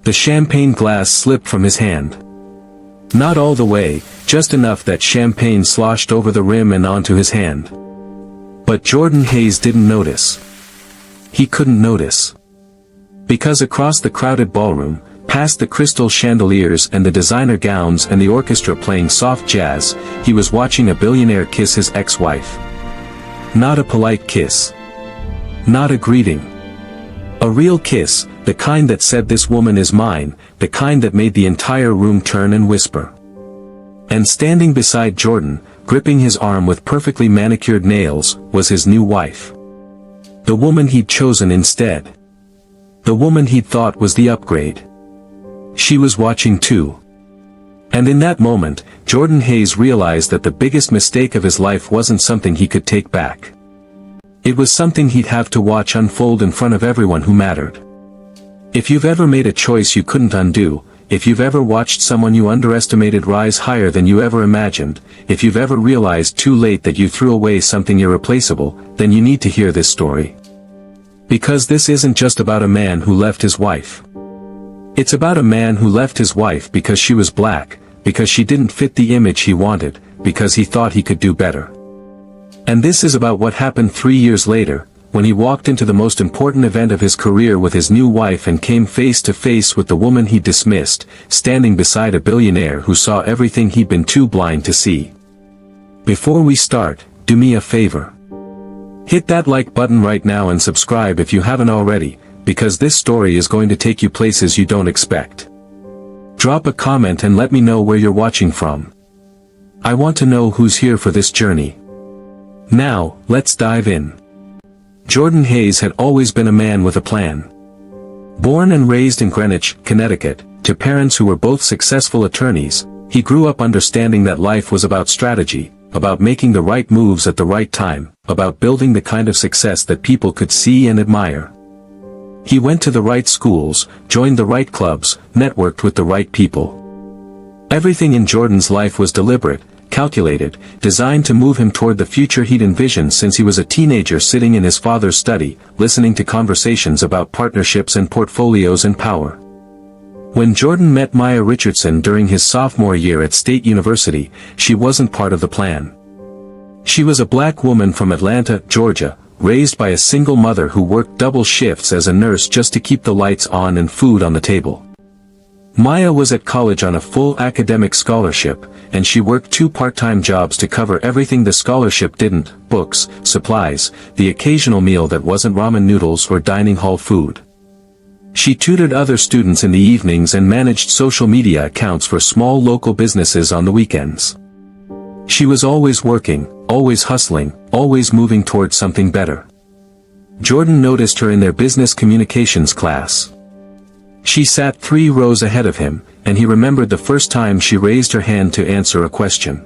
The champagne glass slipped from his hand. Not all the way, just enough that champagne sloshed over the rim and onto his hand. But Jordan Hayes didn't notice. He couldn't notice. Because across the crowded ballroom, past the crystal chandeliers and the designer gowns and the orchestra playing soft jazz, he was watching a billionaire kiss his ex-wife. Not a polite kiss. Not a greeting. A real kiss, the kind that said this woman is mine, the kind that made the entire room turn and whisper. And standing beside Jordan, gripping his arm with perfectly manicured nails, was his new wife. The woman he'd chosen instead. The woman he'd thought was the upgrade. She was watching too. And in that moment, Jordan Hayes realized that the biggest mistake of his life wasn't something he could take back. It was something he'd have to watch unfold in front of everyone who mattered. If you've ever made a choice you couldn't undo, if you've ever watched someone you underestimated rise higher than you ever imagined, if you've ever realized too late that you threw away something irreplaceable, then you need to hear this story. Because this isn't just about a man who left his wife. It's about a man who left his wife because she was black, because she didn't fit the image he wanted, because he thought he could do better. And this is about what happened 3 years later, when he walked into the most important event of his career with his new wife and came face to face with the woman he dismissed, standing beside a billionaire who saw everything he'd been too blind to see. Before we start, do me a favor. Hit that like button right now and subscribe if you haven't already, because this story is going to take you places you don't expect. Drop a comment and let me know where you're watching from. I want to know who's here for this journey. Now, let's dive in. Jordan Hayes had always been a man with a plan. Born and raised in Greenwich, Connecticut, to parents who were both successful attorneys, he grew up understanding that life was about strategy, about making the right moves at the right time, about building the kind of success that people could see and admire. He went to the right schools, joined the right clubs, networked with the right people. Everything in Jordan's life was deliberate, calculated, designed to move him toward the future he'd envisioned since he was a teenager sitting in his father's study, listening to conversations about partnerships and portfolios and power. When Jordan met Maya Richardson during his sophomore year at State University, she wasn't part of the plan. She was a black woman from Atlanta, Georgia, raised by a single mother who worked double shifts as a nurse just to keep the lights on and food on the table. Maya was at college on a full academic scholarship, and she worked 2 part-time jobs to cover everything the scholarship didn't: books, supplies, the occasional meal that wasn't ramen noodles or dining hall food. She tutored other students in the evenings and managed social media accounts for small local businesses on the weekends. She was always working, always hustling, always moving towards something better. Jordan noticed her in their business communications class. She sat 3 rows ahead of him, and he remembered the first time she raised her hand to answer a question.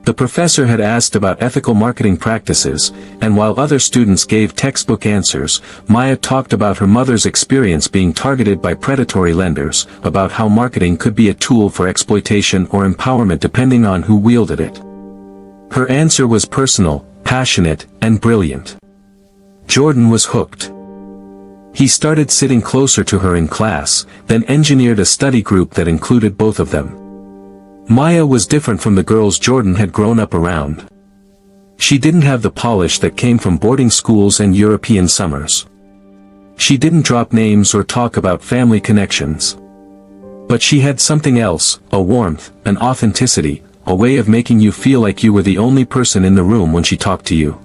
The professor had asked about ethical marketing practices, and while other students gave textbook answers, Maya talked about her mother's experience being targeted by predatory lenders, about how marketing could be a tool for exploitation or empowerment depending on who wielded it. Her answer was personal, passionate, and brilliant. Jordan was hooked. He started sitting closer to her in class, then engineered a study group that included both of them. Maya was different from the girls Jordan had grown up around. She didn't have the polish that came from boarding schools and European summers. She didn't drop names or talk about family connections. But she had something else, a warmth, an authenticity, a way of making you feel like you were the only person in the room when she talked to you.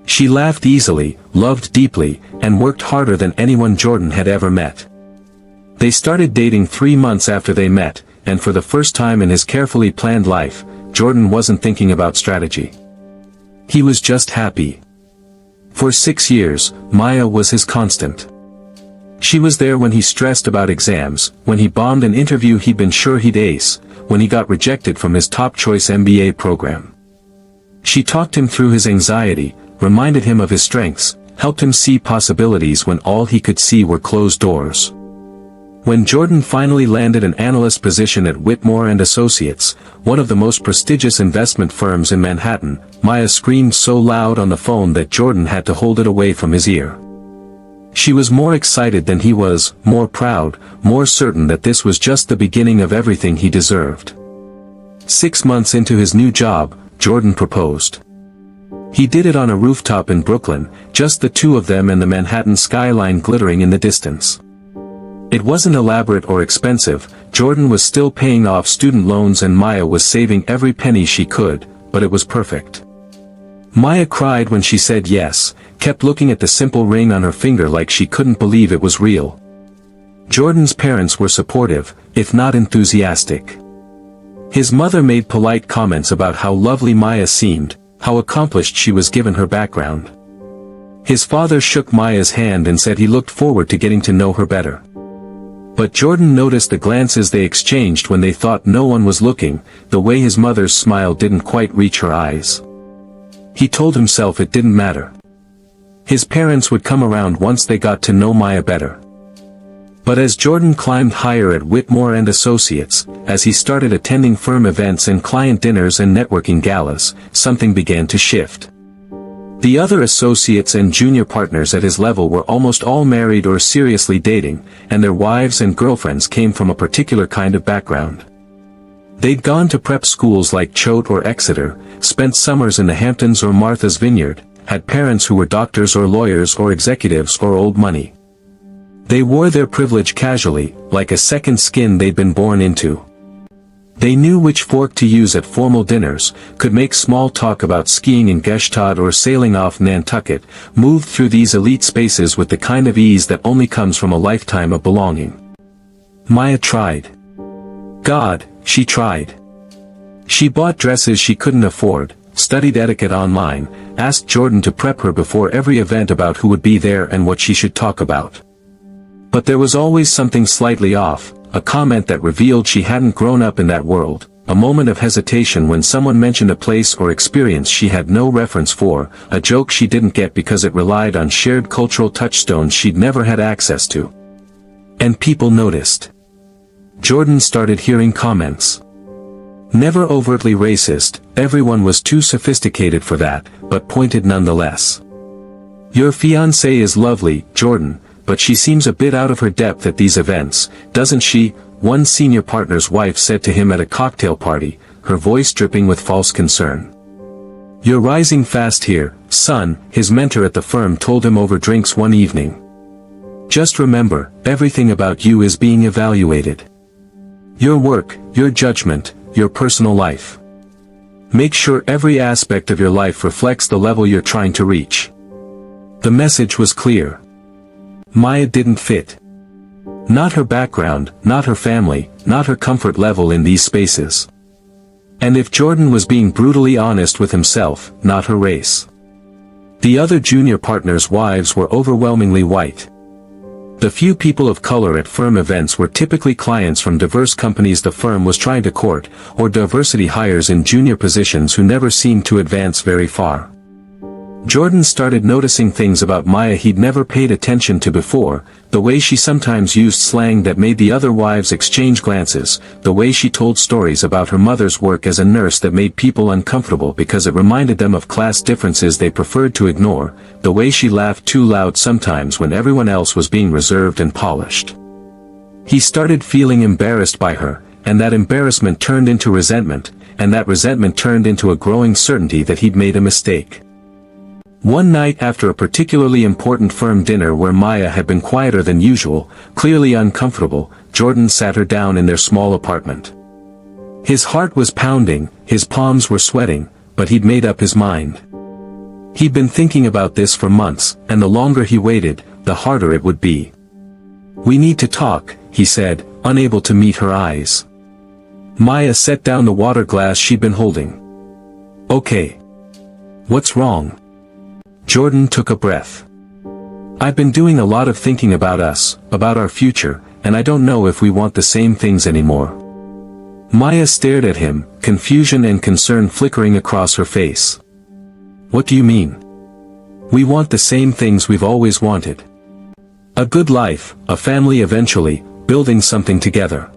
She laughed easily, loved deeply, and worked harder than anyone Jordan had ever met. They started dating 3 months after they met, and for the first time in his carefully planned life, Jordan wasn't thinking about strategy. He was just happy. For 6 years, Maya was his constant. She was there when he stressed about exams, when he bombed an interview he'd been sure he'd ace, when he got rejected from his top-choice MBA program. She talked him through his anxiety, reminded him of his strengths, helped him see possibilities when all he could see were closed doors. When Jordan finally landed an analyst position at Whitmore & Associates, one of the most prestigious investment firms in Manhattan, Maya screamed so loud on the phone that Jordan had to hold it away from his ear. She was more excited than he was, more proud, more certain that this was just the beginning of everything he deserved. 6 months into his new job, Jordan proposed. He did it on a rooftop in Brooklyn, just the two of them and the Manhattan skyline glittering in the distance. It wasn't elaborate or expensive, Jordan was still paying off student loans and Maya was saving every penny she could, but it was perfect. Maya cried when she said yes, kept looking at the simple ring on her finger like she couldn't believe it was real. Jordan's parents were supportive, if not enthusiastic. His mother made polite comments about how lovely Maya seemed, how accomplished she was given her background. His father shook Maya's hand and said he looked forward to getting to know her better. But Jordan noticed the glances they exchanged when they thought no one was looking, the way his mother's smile didn't quite reach her eyes. He told himself it didn't matter. His parents would come around once they got to know Maya better. But as Jordan climbed higher at Whitmore and Associates, as he started attending firm events and client dinners and networking galas, something began to shift. The other associates and junior partners at his level were almost all married or seriously dating, and their wives and girlfriends came from a particular kind of background. They'd gone to prep schools like Choate or Exeter, spent summers in the Hamptons or Martha's Vineyard, had parents who were doctors or lawyers or executives or old money. They wore their privilege casually, like a second skin they'd been born into. They knew which fork to use at formal dinners, could make small talk about skiing in Gestad or sailing off Nantucket, moved through these elite spaces with the kind of ease that only comes from a lifetime of belonging. Maya tried. God, she tried. She bought dresses she couldn't afford, studied etiquette online, asked Jordan to prep her before every event about who would be there and what she should talk about. But there was always something slightly off, a comment that revealed she hadn't grown up in that world, a moment of hesitation when someone mentioned a place or experience she had no reference for, a joke she didn't get because it relied on shared cultural touchstones she'd never had access to. And people noticed. Jordan started hearing comments. Never overtly racist, everyone was too sophisticated for that, but pointed nonetheless. Your fiancée is lovely, Jordan, but she seems a bit out of her depth at these events, doesn't she? One senior partner's wife said to him at a cocktail party, her voice dripping with false concern. You're rising fast here, son, his mentor at the firm told him over drinks one evening. Just remember, everything about you is being evaluated. Your work, your judgment, your personal life. Make sure every aspect of your life reflects the level you're trying to reach. The message was clear. Maya didn't fit. Not her background, not her family, not her comfort level in these spaces. And if Jordan was being brutally honest with himself, not her race. The other junior partners' wives were overwhelmingly white. The few people of color at firm events were typically clients from diverse companies the firm was trying to court, or diversity hires in junior positions who never seemed to advance very far. Jordan started noticing things about Maya he'd never paid attention to before, the way she sometimes used slang that made the other wives exchange glances, the way she told stories about her mother's work as a nurse that made people uncomfortable because it reminded them of class differences they preferred to ignore, the way she laughed too loud sometimes when everyone else was being reserved and polished. He started feeling embarrassed by her, and that embarrassment turned into resentment, and that resentment turned into a growing certainty that he'd made a mistake. One night after a particularly important firm dinner where Maya had been quieter than usual, clearly uncomfortable, Jordan sat her down in their small apartment. His heart was pounding, his palms were sweating, but he'd made up his mind. He'd been thinking about this for months, and the longer he waited, the harder it would be. We need to talk, he said, unable to meet her eyes. Maya set down the water glass she'd been holding. Okay. What's wrong? Jordan took a breath. I've been doing a lot of thinking about us, about our future, and I don't know if we want the same things anymore. Maya stared at him, confusion and concern flickering across her face. What do you mean? We want the same things we've always wanted. A good life, a family eventually, building something together.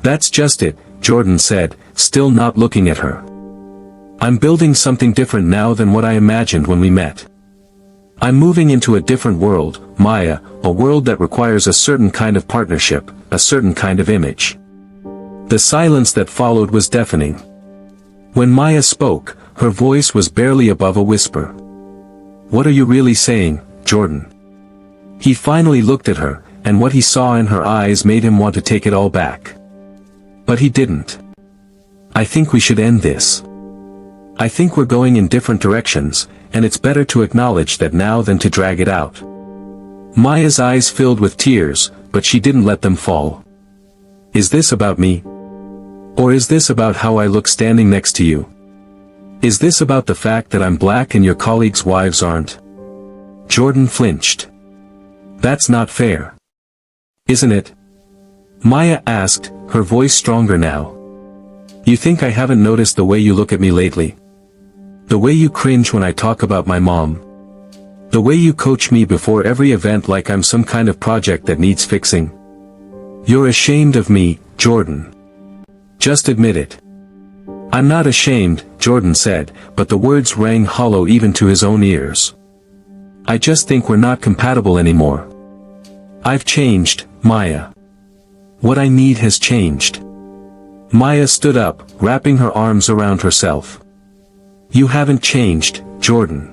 That's just it, Jordan said, still not looking at her. I'm building something different now than what I imagined when we met. I'm moving into a different world, Maya, a world that requires a certain kind of partnership, a certain kind of image. The silence that followed was deafening. When Maya spoke, her voice was barely above a whisper. What are you really saying, Jordan? He finally looked at her, and what he saw in her eyes made him want to take it all back. But he didn't. I think we should end this. I think we're going in different directions, and it's better to acknowledge that now than to drag it out. Maya's eyes filled with tears, but she didn't let them fall. Is this about me? Or is this about how I look standing next to you? Is this about the fact that I'm black and your colleagues' wives aren't? Jordan flinched. That's not fair. Isn't it? Maya asked, her voice stronger now. You think I haven't noticed the way you look at me lately? The way you cringe when I talk about my mom? The way you coach me before every event like I'm some kind of project that needs fixing? You're ashamed of me, Jordan. Just admit it. I'm not ashamed, Jordan said, but the words rang hollow even to his own ears. I just think we're not compatible anymore. I've changed, Maya. What I need has changed. Maya stood up, wrapping her arms around herself. You haven't changed, Jordan.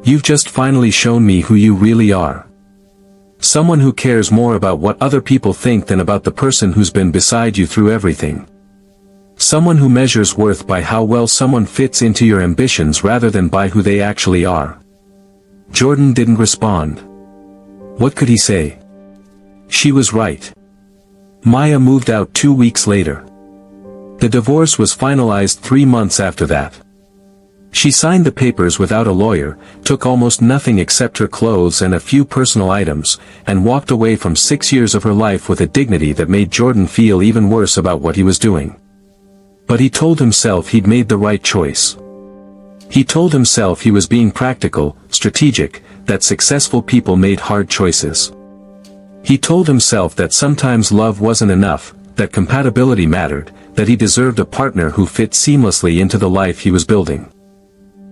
You've just finally shown me who you really are. Someone who cares more about what other people think than about the person who's been beside you through everything. Someone who measures worth by how well someone fits into your ambitions rather than by who they actually are. Jordan didn't respond. What could he say? She was right. Maya moved out 2 weeks later. The divorce was finalized 3 months after that. She signed the papers without a lawyer, took almost nothing except her clothes and a few personal items, and walked away from 6 years of her life with a dignity that made Jordan feel even worse about what he was doing. But he told himself he'd made the right choice. He told himself he was being practical, strategic, that successful people made hard choices. He told himself that sometimes love wasn't enough, that compatibility mattered, that he deserved a partner who fit seamlessly into the life he was building.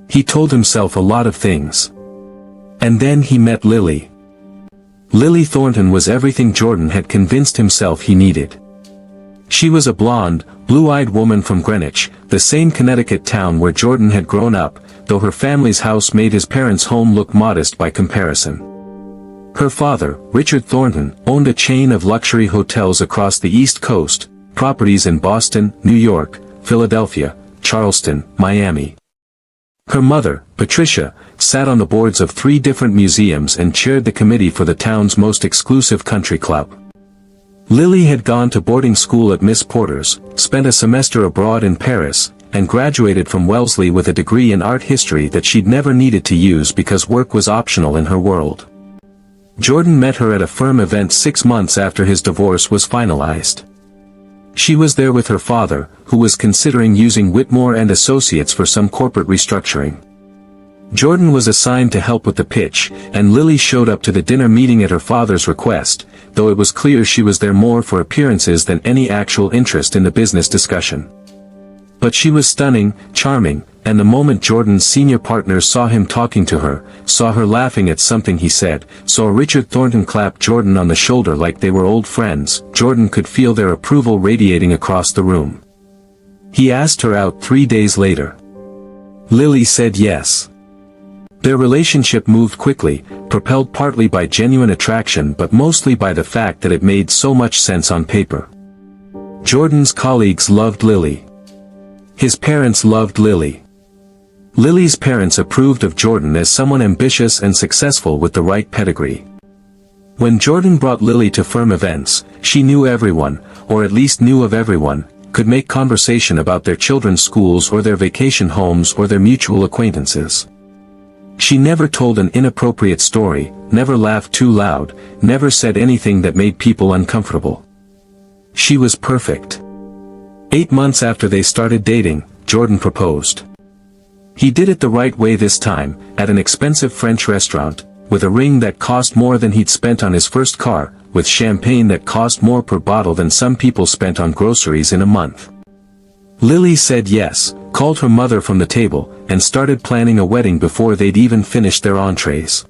He told himself a lot of things. And then he met Lily. Lily Thornton was everything Jordan had convinced himself he needed. She was a blonde, blue-eyed woman from Greenwich, the same Connecticut town where Jordan had grown up, though her family's house made his parents' home look modest by comparison. Her father, Richard Thornton, owned a chain of luxury hotels across the East Coast, properties in Boston, New York, Philadelphia, Charleston, Miami. Her mother, Patricia, sat on the boards of 3 different museums and chaired the committee for the town's most exclusive country club. Lily had gone to boarding school at Miss Porter's, spent a semester abroad in Paris, and graduated from Wellesley with a degree in art history that she'd never needed to use because work was optional in her world. Jordan met her at a firm event 6 months after his divorce was finalized. She was there with her father, who was considering using Whitmore and Associates for some corporate restructuring. Jordan was assigned to help with the pitch, and Lily showed up to the dinner meeting at her father's request, though it was clear she was there more for appearances than any actual interest in the business discussion. But she was stunning, charming, and the moment Jordan's senior partners saw him talking to her, saw her laughing at something he said, saw Richard Thornton clap Jordan on the shoulder like they were old friends, Jordan could feel their approval radiating across the room. He asked her out 3 days later. Lily said yes. Their relationship moved quickly, propelled partly by genuine attraction but mostly by the fact that it made so much sense on paper. Jordan's colleagues loved Lily. His parents loved Lily. Lily's parents approved of Jordan as someone ambitious and successful with the right pedigree. When Jordan brought Lily to firm events, she knew everyone, or at least knew of everyone, could make conversation about their children's schools or their vacation homes or their mutual acquaintances. She never told an inappropriate story, never laughed too loud, never said anything that made people uncomfortable. She was perfect. 8 months after they started dating, Jordan proposed. He did it the right way this time, at an expensive French restaurant, with a ring that cost more than he'd spent on his first car, with champagne that cost more per bottle than some people spent on groceries in a month. Lily said yes, called her mother from the table, and started planning a wedding before they'd even finished their entrees.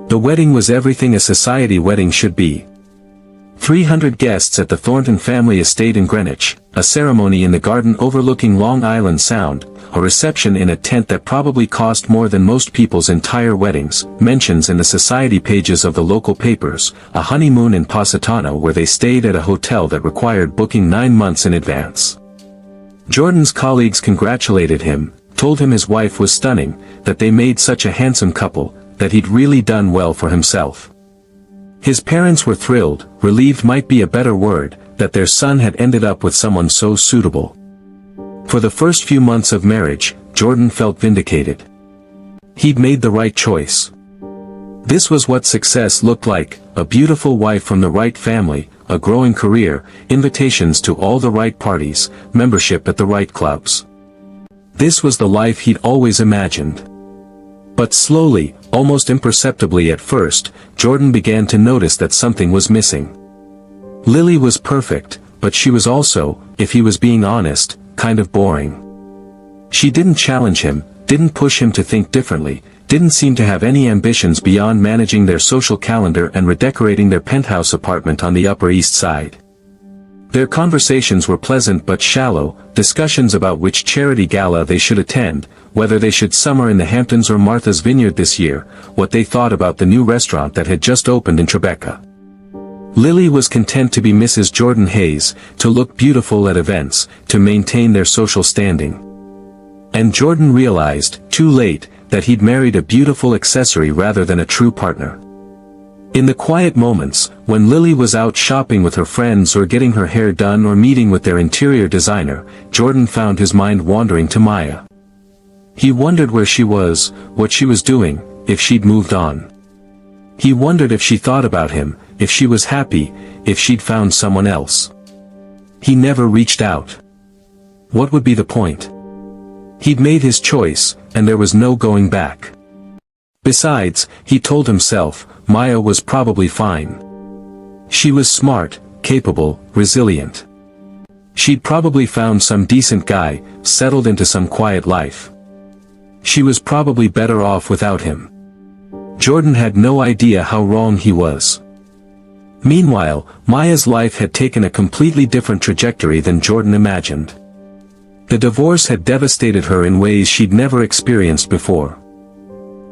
The wedding was everything a society wedding should be. 300 guests at the Thornton family estate in Greenwich, a ceremony in the garden overlooking Long Island Sound, a reception in a tent that probably cost more than most people's entire weddings, mentions in the society pages of the local papers, a honeymoon in Positano where they stayed at a hotel that required booking 9 months in advance. Jordan's colleagues congratulated him, told him his wife was stunning, that they made such a handsome couple, that he'd really done well for himself. His parents were thrilled, relieved might be a better word, that their son had ended up with someone so suitable. For the first few months of marriage, Jordan felt vindicated. He'd made the right choice. This was what success looked like, a beautiful wife from the right family, a growing career, invitations to all the right parties, membership at the right clubs. This was the life he'd always imagined. But slowly, almost imperceptibly at first, Jordan began to notice that something was missing. Lily was perfect, but she was also, if he was being honest, kind of boring. She didn't challenge him, didn't push him to think differently, didn't seem to have any ambitions beyond managing their social calendar and redecorating their penthouse apartment on the Upper East Side. Their conversations were pleasant but shallow, discussions about which charity gala they should attend, whether they should summer in the Hamptons or Martha's Vineyard this year, what they thought about the new restaurant that had just opened in Tribeca. Lily was content to be Mrs. Jordan Hayes, to look beautiful at events, to maintain their social standing. And Jordan realized, too late, that he'd married a beautiful accessory rather than a true partner. In the quiet moments, when Lily was out shopping with her friends or getting her hair done or meeting with their interior designer, Jordan found his mind wandering to Maya. He wondered where she was, what she was doing, if she'd moved on. He wondered if she thought about him, if she was happy, if she'd found someone else. He never reached out. What would be the point? He'd made his choice, and there was no going back. Besides, he told himself, Maya was probably fine. She was smart, capable, resilient. She'd probably found some decent guy, settled into some quiet life. She was probably better off without him. Jordan had no idea how wrong he was. Meanwhile, Maya's life had taken a completely different trajectory than Jordan imagined. The divorce had devastated her in ways she'd never experienced before.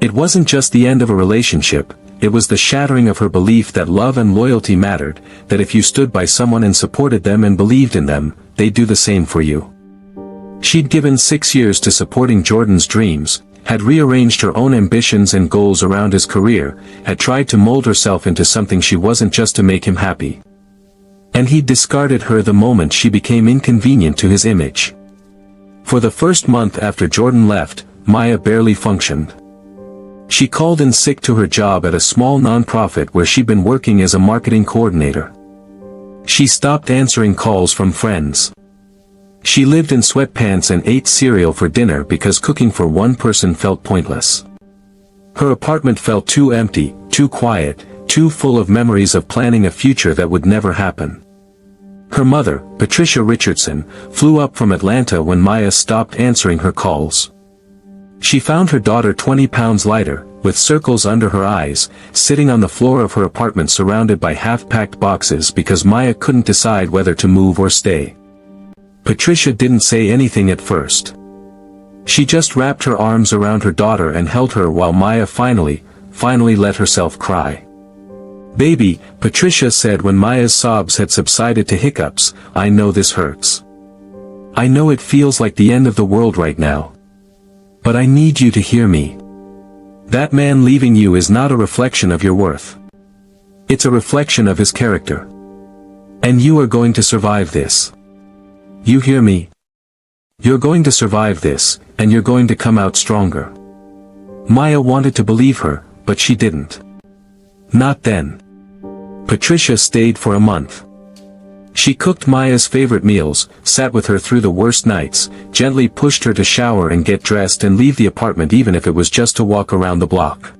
It wasn't just the end of a relationship, it was the shattering of her belief that love and loyalty mattered, that if you stood by someone and supported them and believed in them, they'd do the same for you. She'd given 6 years to supporting Jordan's dreams, had rearranged her own ambitions and goals around his career, had tried to mold herself into something she wasn't just to make him happy. And he'd discarded her the moment she became inconvenient to his image. For the first month after Jordan left, Maya barely functioned. She called in sick to her job at a small nonprofit where she'd been working as a marketing coordinator. She stopped answering calls from friends. She lived in sweatpants and ate cereal for dinner because cooking for one person felt pointless. Her apartment felt too empty, too quiet, too full of memories of planning a future that would never happen. Her mother, Patricia Richardson, flew up from Atlanta when Maya stopped answering her calls. She found her daughter 20 pounds lighter, with circles under her eyes, sitting on the floor of her apartment surrounded by half-packed boxes because Maya couldn't decide whether to move or stay. Patricia didn't say anything at first. She just wrapped her arms around her daughter and held her while Maya finally let herself cry. "Baby," Patricia said when Maya's sobs had subsided to hiccups, "I know this hurts. I know it feels like the end of the world right now. But I need you to hear me. That man leaving you is not a reflection of your worth. It's a reflection of his character. And you are going to survive this. You hear me? You're going to survive this, and you're going to come out stronger." Maya wanted to believe her, but she didn't. Not then. Patricia stayed for a month. She cooked Maya's favorite meals, sat with her through the worst nights, gently pushed her to shower and get dressed and leave the apartment even if it was just to walk around the block.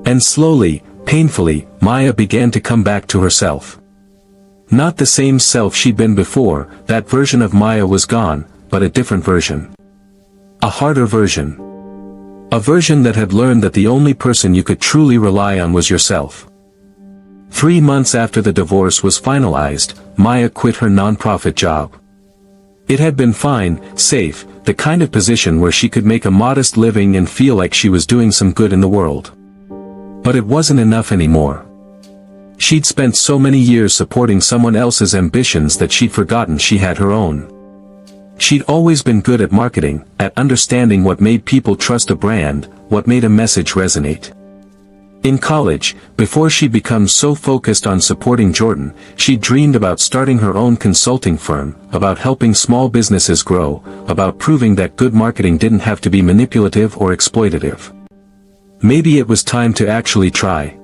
And slowly, painfully, Maya began to come back to herself. Not the same self she'd been before, that version of Maya was gone, but a different version. A harder version. A version that had learned that the only person you could truly rely on was yourself. 3 months after the divorce was finalized, Maya quit her nonprofit job. It had been fine, safe, the kind of position where she could make a modest living and feel like she was doing some good in the world. But it wasn't enough anymore. She'd spent so many years supporting someone else's ambitions that she'd forgotten she had her own. She'd always been good at marketing, at understanding what made people trust a brand, what made a message resonate. In college, before she'd become so focused on supporting Jordan, she dreamed about starting her own consulting firm, about helping small businesses grow, about proving that good marketing didn't have to be manipulative or exploitative. Maybe it was time to actually try.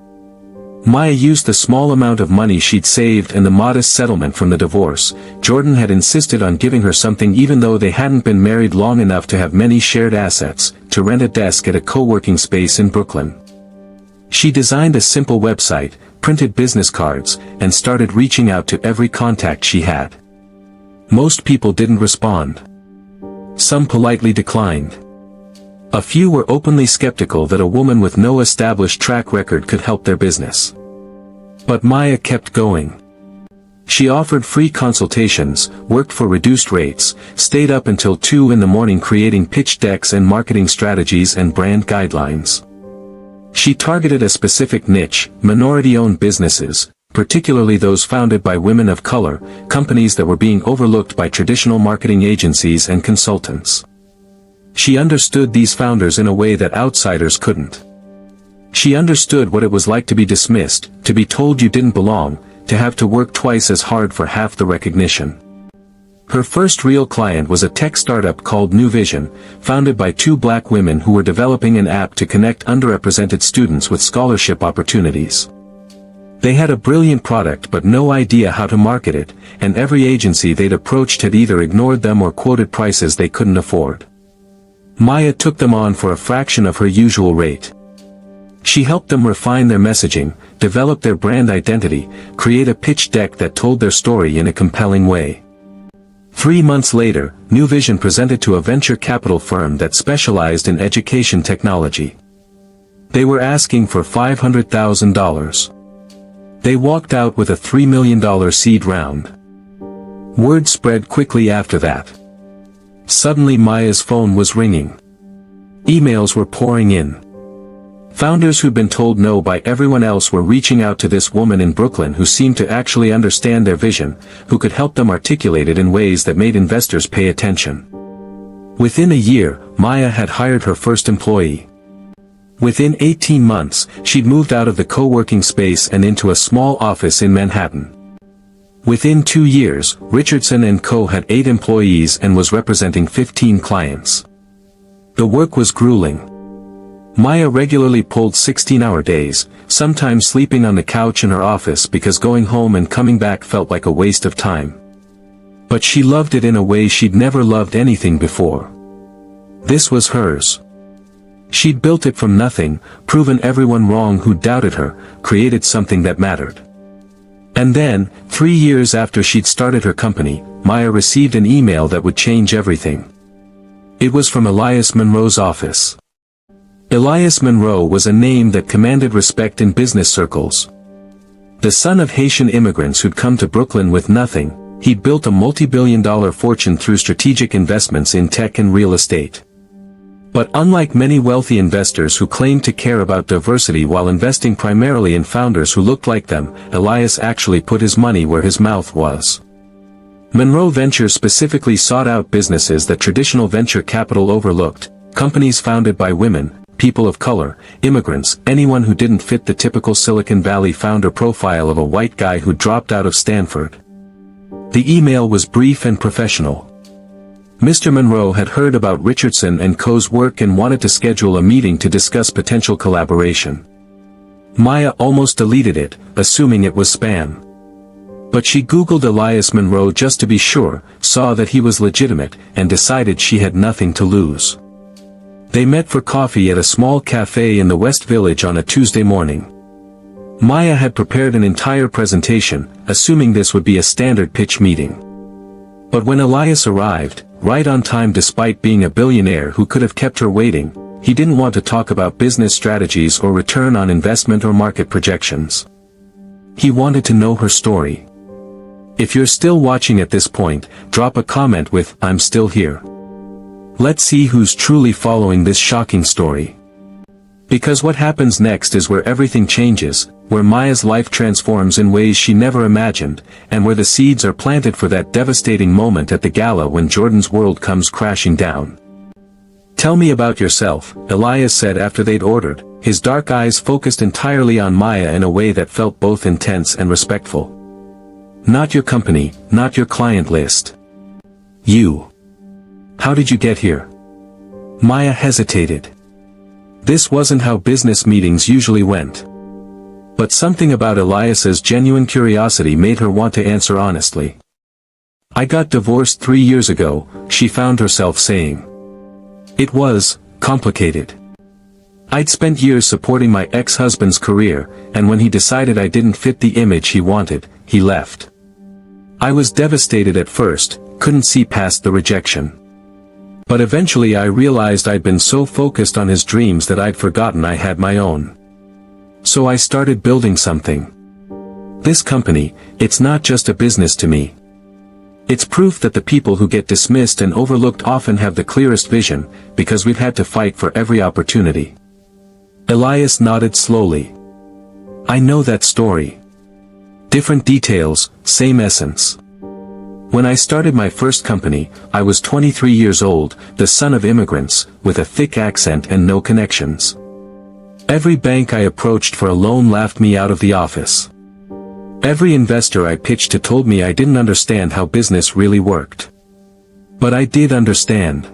Maya used the small amount of money she'd saved and the modest settlement from the divorce. Jordan had insisted on giving her something even though they hadn't been married long enough to have many shared assets, to rent a desk at a co-working space in Brooklyn. She designed a simple website, printed business cards, and started reaching out to every contact she had. Most people didn't respond. Some politely declined. A few were openly skeptical that a woman with no established track record could help their business. But Maya kept going. She offered free consultations, worked for reduced rates, stayed up until 2 in the morning creating pitch decks and marketing strategies and brand guidelines. She targeted a specific niche, minority-owned businesses, particularly those founded by women of color, companies that were being overlooked by traditional marketing agencies and consultants. She understood these founders in a way that outsiders couldn't. She understood what it was like to be dismissed, to be told you didn't belong, to have to work twice as hard for half the recognition. Her first real client was a tech startup called New Vision, founded by 2 black women who were developing an app to connect underrepresented students with scholarship opportunities. They had a brilliant product but no idea how to market it, and every agency they'd approached had either ignored them or quoted prices they couldn't afford. Maya took them on for a fraction of her usual rate. She helped them refine their messaging, develop their brand identity, create a pitch deck that told their story in a compelling way. 3 months later, New Vision presented to a venture capital firm that specialized in education technology. They were asking for $500,000. They walked out with a $3 million seed round. Word spread quickly after that. Suddenly Maya's phone was ringing. Emails were pouring in. Founders who'd been told no by everyone else were reaching out to this woman in Brooklyn who seemed to actually understand their vision, who could help them articulate it in ways that made investors pay attention. Within a year, Maya had hired her first employee. Within 18 months, she'd moved out of the co-working space and into a small office in Manhattan. Within 2 years, Richardson & Co. had 8 employees and was representing 15 clients. The work was grueling. Maya regularly pulled 16-hour days, sometimes sleeping on the couch in her office because going home and coming back felt like a waste of time. But she loved it in a way she'd never loved anything before. This was hers. She'd built it from nothing, proven everyone wrong who doubted her, created something that mattered. And then, 3 years after she'd started her company, Maya received an email that would change everything. It was from Elias Monroe's office. Elias Monroe was a name that commanded respect in business circles. The son of Haitian immigrants who'd come to Brooklyn with nothing, he'd built a multi-billion-dollar fortune through strategic investments in tech and real estate. But unlike many wealthy investors who claimed to care about diversity while investing primarily in founders who looked like them, Elias actually put his money where his mouth was. Monroe Ventures specifically sought out businesses that traditional venture capital overlooked, companies founded by women, people of color, immigrants, anyone who didn't fit the typical Silicon Valley founder profile of a white guy who dropped out of Stanford. The email was brief and professional. Mr. Monroe had heard about Richardson & Co.'s work and wanted to schedule a meeting to discuss potential collaboration. Maya almost deleted it, assuming it was spam. But she Googled Elias Monroe just to be sure, saw that he was legitimate, and decided she had nothing to lose. They met for coffee at a small cafe in the West Village on a Tuesday morning. Maya had prepared an entire presentation, assuming this would be a standard pitch meeting. But when Elias arrived, right on time despite being a billionaire who could have kept her waiting, he didn't want to talk about business strategies or return on investment or market projections. He wanted to know her story. If you're still watching at this point, drop a comment with, "I'm still here." Let's see who's truly following this shocking story. Because what happens next is where everything changes, where Maya's life transforms in ways she never imagined, and where the seeds are planted for that devastating moment at the gala when Jordan's world comes crashing down. "Tell me about yourself," Elias said after they'd ordered, his dark eyes focused entirely on Maya in a way that felt both intense and respectful. "Not your company, not your client list. You. How did you get here?" Maya hesitated. This wasn't how business meetings usually went. But something about Elias's genuine curiosity made her want to answer honestly. "I got divorced 3 years ago," she found herself saying. "It was complicated. I'd spent years supporting my ex-husband's career, and when he decided I didn't fit the image he wanted, he left. I was devastated at first, couldn't see past the rejection. But eventually I realized I'd been so focused on his dreams that I'd forgotten I had my own. So I started building something. This company, it's not just a business to me. It's proof that the people who get dismissed and overlooked often have the clearest vision, because we've had to fight for every opportunity." Elias nodded slowly. "I know that story. Different details, same essence. When I started my first company, I was 23 years old, the son of immigrants, with a thick accent and no connections. Every bank I approached for a loan laughed me out of the office. Every investor I pitched to told me I didn't understand how business really worked. But I did understand.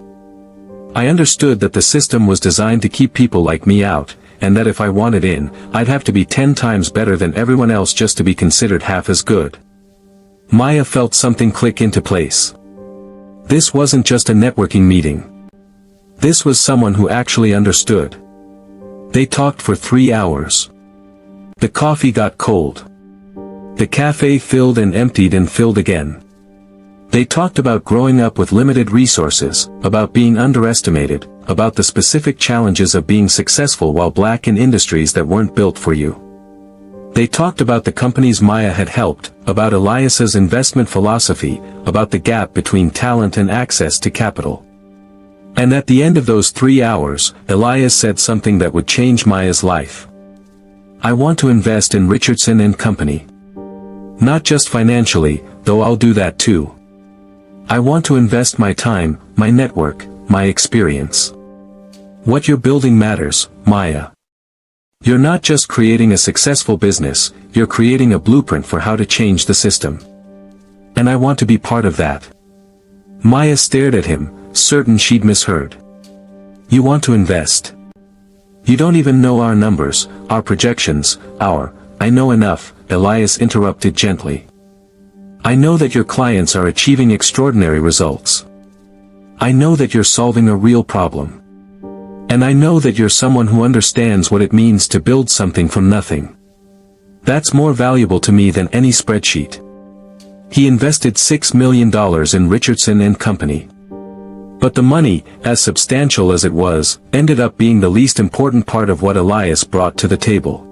I understood that the system was designed to keep people like me out, and that if I wanted in, I'd have to be 10 times better than everyone else just to be considered half as good." Maya felt something click into place. This wasn't just a networking meeting. This was someone who actually understood. They talked for 3 hours. The coffee got cold. The cafe filled and emptied and filled again. They talked about growing up with limited resources, about being underestimated, about the specific challenges of being successful while black in industries that weren't built for you. They talked about the companies Maya had helped, about Elias's investment philosophy, about the gap between talent and access to capital. And at the end of those 3 hours, Elias said something that would change Maya's life. "I want to invest in Richardson and Company. Not just financially, though I'll do that too. I want to invest my time, my network, my experience. What you're building matters, Maya. You're not just creating a successful business, you're creating a blueprint for how to change the system. And I want to be part of that." Maya stared at him, certain she'd misheard. "You want to invest? You don't even know our numbers, our projections, I know enough," Elias interrupted gently. "I know that your clients are achieving extraordinary results. I know that you're solving a real problem. And I know that you're someone who understands what it means to build something from nothing. That's more valuable to me than any spreadsheet." He invested $6 million in Richardson and Company. But the money, as substantial as it was, ended up being the least important part of what Elias brought to the table.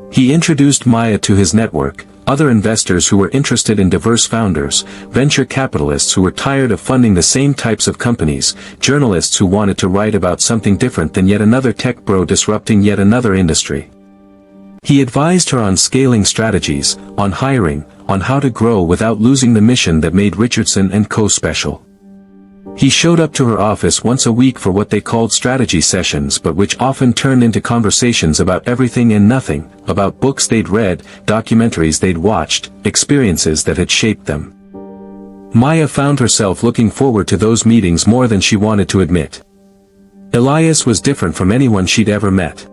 He introduced Maya to his network, other investors who were interested in diverse founders, venture capitalists who were tired of funding the same types of companies, journalists who wanted to write about something different than yet another tech bro disrupting yet another industry. He advised her on scaling strategies, on hiring, on how to grow without losing the mission that made Richardson & Co. special. He showed up to her office once a week for what they called strategy sessions, but which often turned into conversations about everything and nothing, about books they'd read, documentaries they'd watched, experiences that had shaped them. Maya found herself looking forward to those meetings more than she wanted to admit. Elias was different from anyone she'd ever met.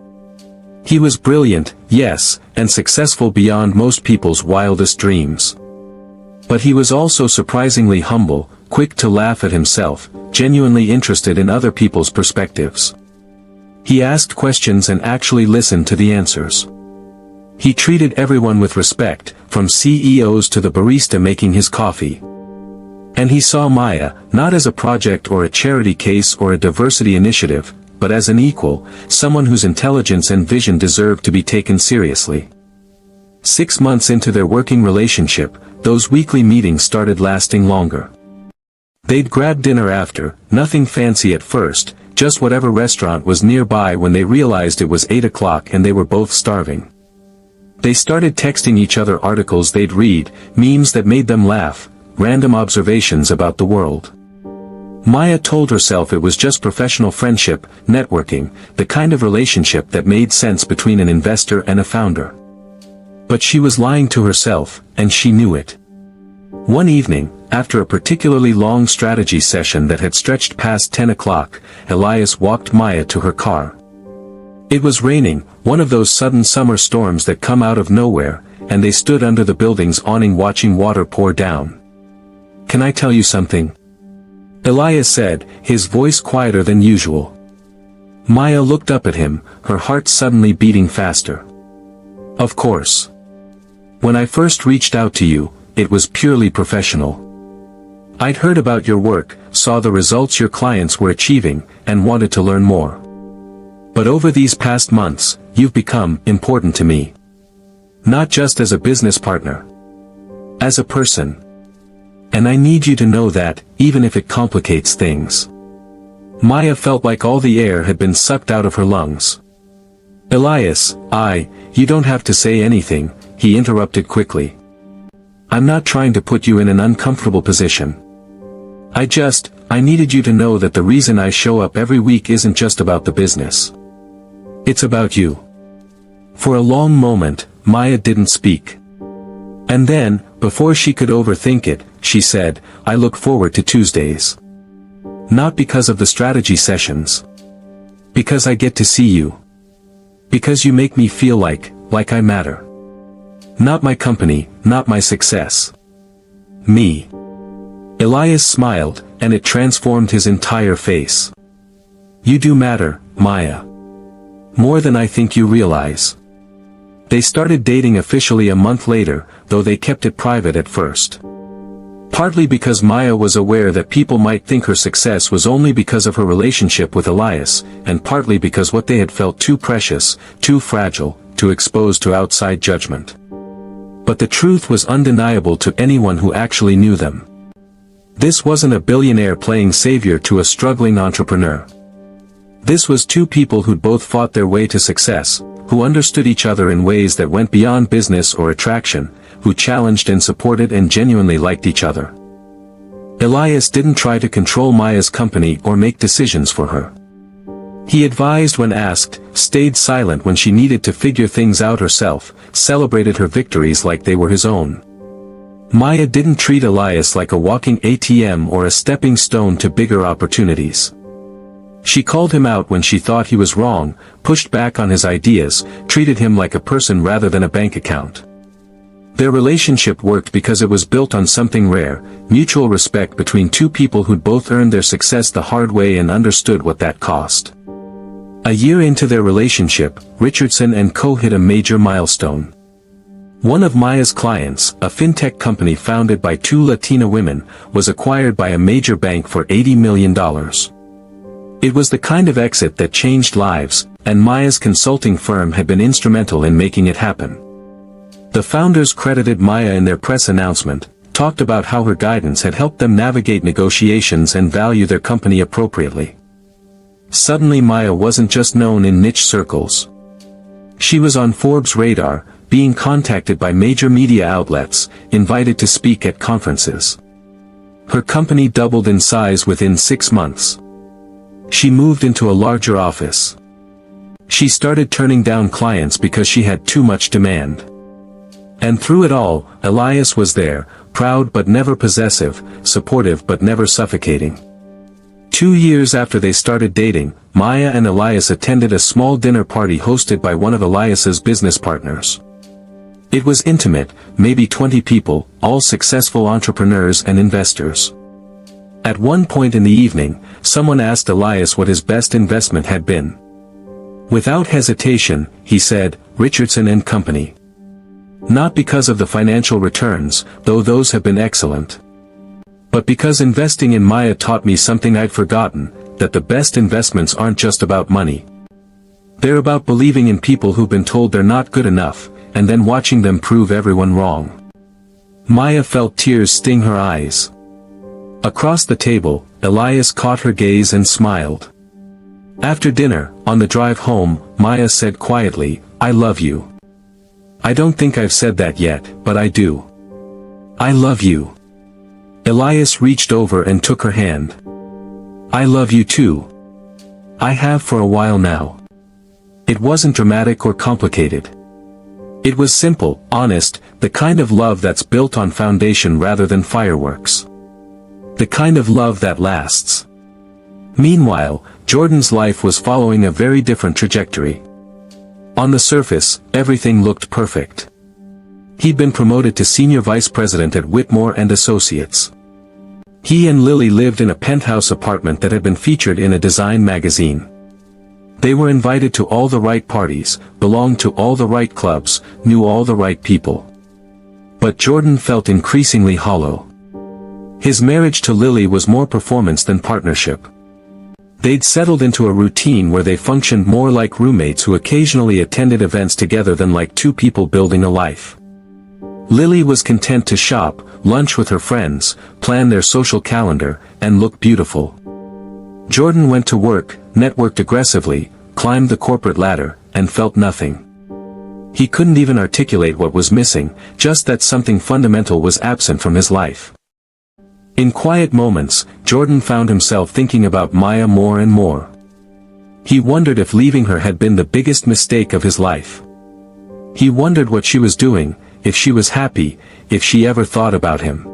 He was brilliant, yes, and successful beyond most people's wildest dreams. But he was also surprisingly humble, quick to laugh at himself, genuinely interested in other people's perspectives. He asked questions and actually listened to the answers. He treated everyone with respect, from CEOs to the barista making his coffee. And he saw Maya, not as a project or a charity case or a diversity initiative, but as an equal, someone whose intelligence and vision deserved to be taken seriously. 6 months into their working relationship, those weekly meetings started lasting longer. They'd grab dinner after, nothing fancy at first, just whatever restaurant was nearby when they realized it was 8 o'clock and they were both starving. They started texting each other articles they'd read, memes that made them laugh, random observations about the world. Maya told herself it was just professional friendship, networking, the kind of relationship that made sense between an investor and a founder. But she was lying to herself, and she knew it. One evening, after a particularly long strategy session that had stretched past 10 o'clock, Elias walked Maya to her car. It was raining, one of those sudden summer storms that come out of nowhere, and they stood under the building's awning watching water pour down. "Can I tell you something?" Elias said, his voice quieter than usual. Maya looked up at him, her heart suddenly beating faster. "Of course. When I first reached out to you, it was purely professional. I'd heard about your work, saw the results your clients were achieving, and wanted to learn more. But over these past months, you've become important to me. Not just as a business partner. As a person. And I need you to know that, even if it complicates things." Maya felt like all the air had been sucked out of her lungs. "Elias, you don't have to say anything," he interrupted quickly. "I'm not trying to put you in an uncomfortable position. I needed you to know that the reason I show up every week isn't just about the business. It's about you." For a long moment, Maya didn't speak. And then, before she could overthink it, she said, "I look forward to Tuesdays. Not because of the strategy sessions. Because I get to see you. Because you make me feel like I matter. Not my company, not my success. Me." Elias smiled, and it transformed his entire face. "You do matter, Maya. More than I think you realize." They started dating officially a month later, though they kept it private at first. Partly because Maya was aware that people might think her success was only because of her relationship with Elias, and partly because what they had felt too precious, too fragile, to expose to outside judgment. But the truth was undeniable to anyone who actually knew them. This wasn't a billionaire playing savior to a struggling entrepreneur. This was two people who'd both fought their way to success, who understood each other in ways that went beyond business or attraction, who challenged and supported and genuinely liked each other. Elias didn't try to control Maya's company or make decisions for her. He advised when asked, stayed silent when she needed to figure things out herself, celebrated her victories like they were his own. Maya didn't treat Elias like a walking ATM or a stepping stone to bigger opportunities. She called him out when she thought he was wrong, pushed back on his ideas, treated him like a person rather than a bank account. Their relationship worked because it was built on something rare, mutual respect between two people who'd both earned their success the hard way and understood what that cost. A year into their relationship, Richardson & Co. hit a major milestone. One of Maya's clients, a fintech company founded by two Latina women, was acquired by a major bank for $80 million. It was the kind of exit that changed lives, and Maya's consulting firm had been instrumental in making it happen. The founders credited Maya in their press announcement, talked about how her guidance had helped them navigate negotiations and value their company appropriately. Suddenly Maya wasn't just known in niche circles. She was on Forbes' radar, being contacted by major media outlets, invited to speak at conferences. Her company doubled in size within 6 months. She moved into a larger office. She started turning down clients because she had too much demand. And through it all, Elias was there, proud but never possessive, supportive but never suffocating. 2 years after they started dating, Maya and Elias attended a small dinner party hosted by one of Elias's business partners. It was intimate, maybe 20 people, all successful entrepreneurs and investors. At one point in the evening, someone asked Elias what his best investment had been. Without hesitation, he said, Richardson & Company. Not because of the financial returns, though those have been excellent. But because investing in Maya taught me something I'd forgotten, that the best investments aren't just about money. They're about believing in people who've been told they're not good enough, and then watching them prove everyone wrong. Maya felt tears sting her eyes. Across the table, Elias caught her gaze and smiled. After dinner, on the drive home, Maya said quietly, "I love you. I don't think I've said that yet, but I do. I love you." Elias reached over and took her hand. "I love you too. I have for a while now." It wasn't dramatic or complicated. It was simple, honest, the kind of love that's built on foundation rather than fireworks. The kind of love that lasts. Meanwhile, Jordan's life was following a very different trajectory. On the surface, everything looked perfect. He'd been promoted to senior vice president at Whitmore and Associates. He and Lily lived in a penthouse apartment that had been featured in a design magazine. They were invited to all the right parties, belonged to all the right clubs, knew all the right people. But Jordan felt increasingly hollow. His marriage to Lily was more performance than partnership. They'd settled into a routine where they functioned more like roommates who occasionally attended events together than like two people building a life. Lily was content to shop, lunch with her friends, plan their social calendar, and look beautiful. Jordan went to work, networked aggressively, climbed the corporate ladder, and felt nothing. He couldn't even articulate what was missing, just that something fundamental was absent from his life. In quiet moments, Jordan found himself thinking about Maya more and more. He wondered if leaving her had been the biggest mistake of his life. He wondered what she was doing, if she was happy, if she ever thought about him.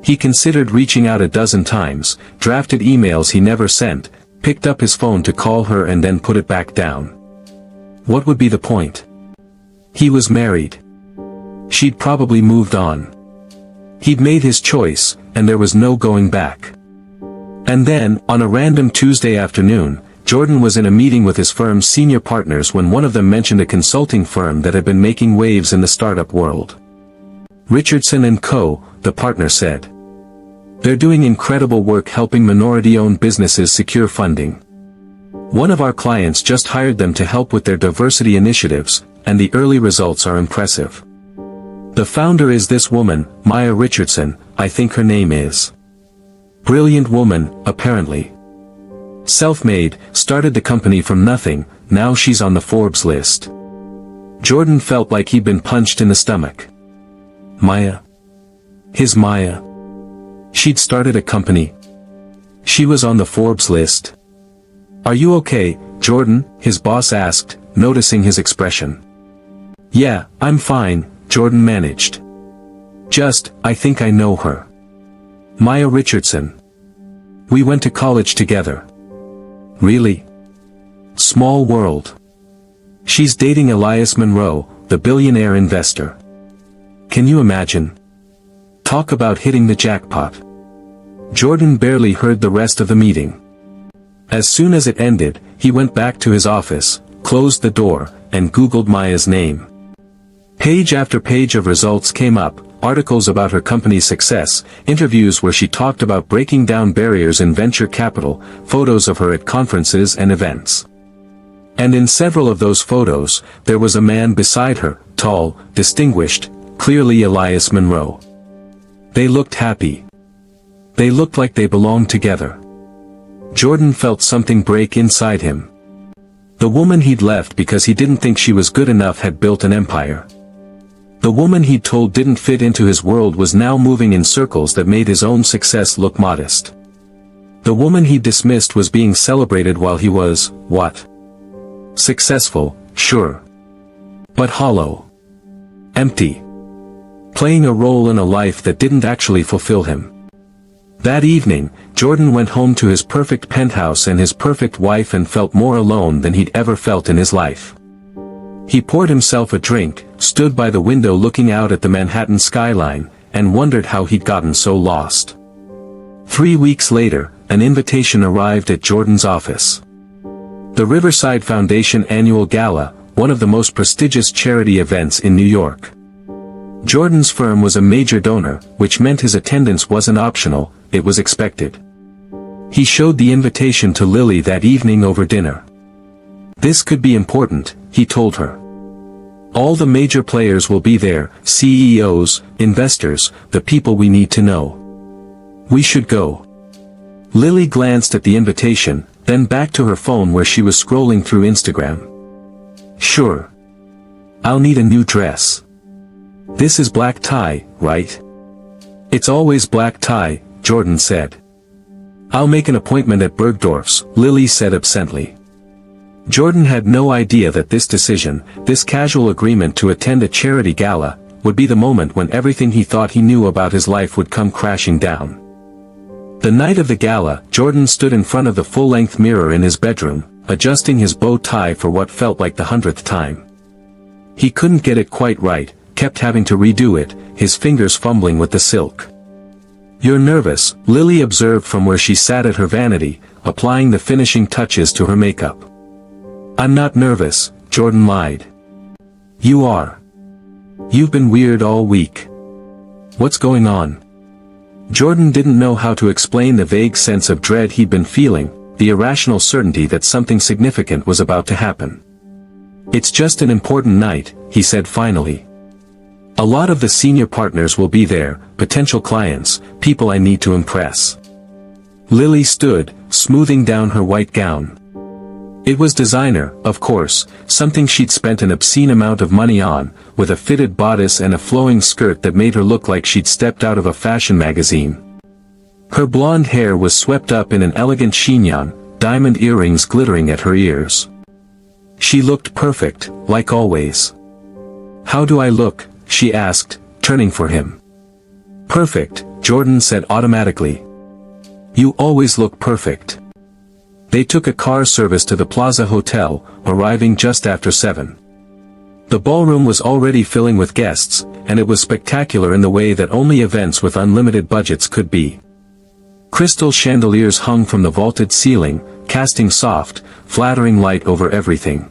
He considered reaching out a dozen times, drafted emails he never sent, picked up his phone to call her and then put it back down. What would be the point? He was married. She'd probably moved on. He'd made his choice, and there was no going back. And then, on a random Tuesday afternoon, Jordan was in a meeting with his firm's senior partners when one of them mentioned a consulting firm that had been making waves in the startup world. Richardson & Co., the partner said. They're doing incredible work helping minority-owned businesses secure funding. One of our clients just hired them to help with their diversity initiatives, and the early results are impressive. The founder is this woman, Maya Richardson, I think her name is. Brilliant woman, apparently. Self-made, started the company from nothing, now she's on the Forbes list. Jordan felt like he'd been punched in the stomach. Maya. His Maya. She'd started a company. She was on the Forbes list. Are you okay, Jordan? His boss asked, noticing his expression. Yeah, I'm fine, Jordan managed. Just, I think I know her. Maya Richardson. We went to college together. Really? Small world. She's dating Elias Monroe, the billionaire investor. Can you imagine? Talk about hitting the jackpot. Jordan barely heard the rest of the meeting. As soon as it ended, he went back to his office, closed the door, and Googled Maya's name. Page after page of results came up, articles about her company's success, interviews where she talked about breaking down barriers in venture capital, photos of her at conferences and events. And in several of those photos, there was a man beside her, tall, distinguished, clearly Elias Monroe. They looked happy. They looked like they belonged together. Jordan felt something break inside him. The woman he'd left because he didn't think she was good enough had built an empire. The woman he'd told didn't fit into his world was now moving in circles that made his own success look modest. The woman he'd dismissed was being celebrated while he was, what? Successful, sure. But hollow. Empty. Playing a role in a life that didn't actually fulfill him. That evening, Jordan went home to his perfect penthouse and his perfect wife and felt more alone than he'd ever felt in his life. He poured himself a drink, stood by the window looking out at the Manhattan skyline, and wondered how he'd gotten so lost. 3 weeks later, an invitation arrived at Jordan's office. The Riverside Foundation Annual Gala, one of the most prestigious charity events in New York. Jordan's firm was a major donor, which meant his attendance wasn't optional, it was expected. He showed the invitation to Lily that evening over dinner. "This could be important," he told her. "All the major players will be there, CEOs, investors, the people we need to know. We should go." Lily glanced at the invitation, then back to her phone where she was scrolling through Instagram. "Sure. I'll need a new dress. This is black tie, right?" "It's always black tie," Jordan said. "I'll make an appointment at Bergdorf's," Lily said absently. Jordan had no idea that this decision, this casual agreement to attend a charity gala, would be the moment when everything he thought he knew about his life would come crashing down. The night of the gala, Jordan stood in front of the full-length mirror in his bedroom, adjusting his bow tie for what felt like the 100th time. He couldn't get it quite right, kept having to redo it, his fingers fumbling with the silk. "You're nervous," Lily observed from where she sat at her vanity, applying the finishing touches to her makeup. "I'm not nervous," Jordan lied. "You are. You've been weird all week. What's going on?" Jordan didn't know how to explain the vague sense of dread he'd been feeling, the irrational certainty that something significant was about to happen. "It's just an important night," he said finally. "A lot of the senior partners will be there, potential clients, people I need to impress." Lily stood, smoothing down her white gown. It was designer, of course, something she'd spent an obscene amount of money on, with a fitted bodice and a flowing skirt that made her look like she'd stepped out of a fashion magazine. Her blonde hair was swept up in an elegant chignon, diamond earrings glittering at her ears. She looked perfect, like always. "How do I look?" she asked, turning for him. "Perfect," Jordan said automatically. "You always look perfect." They took a car service to the Plaza Hotel, arriving just after 7. The ballroom was already filling with guests, and it was spectacular in the way that only events with unlimited budgets could be. Crystal chandeliers hung from the vaulted ceiling, casting soft, flattering light over everything.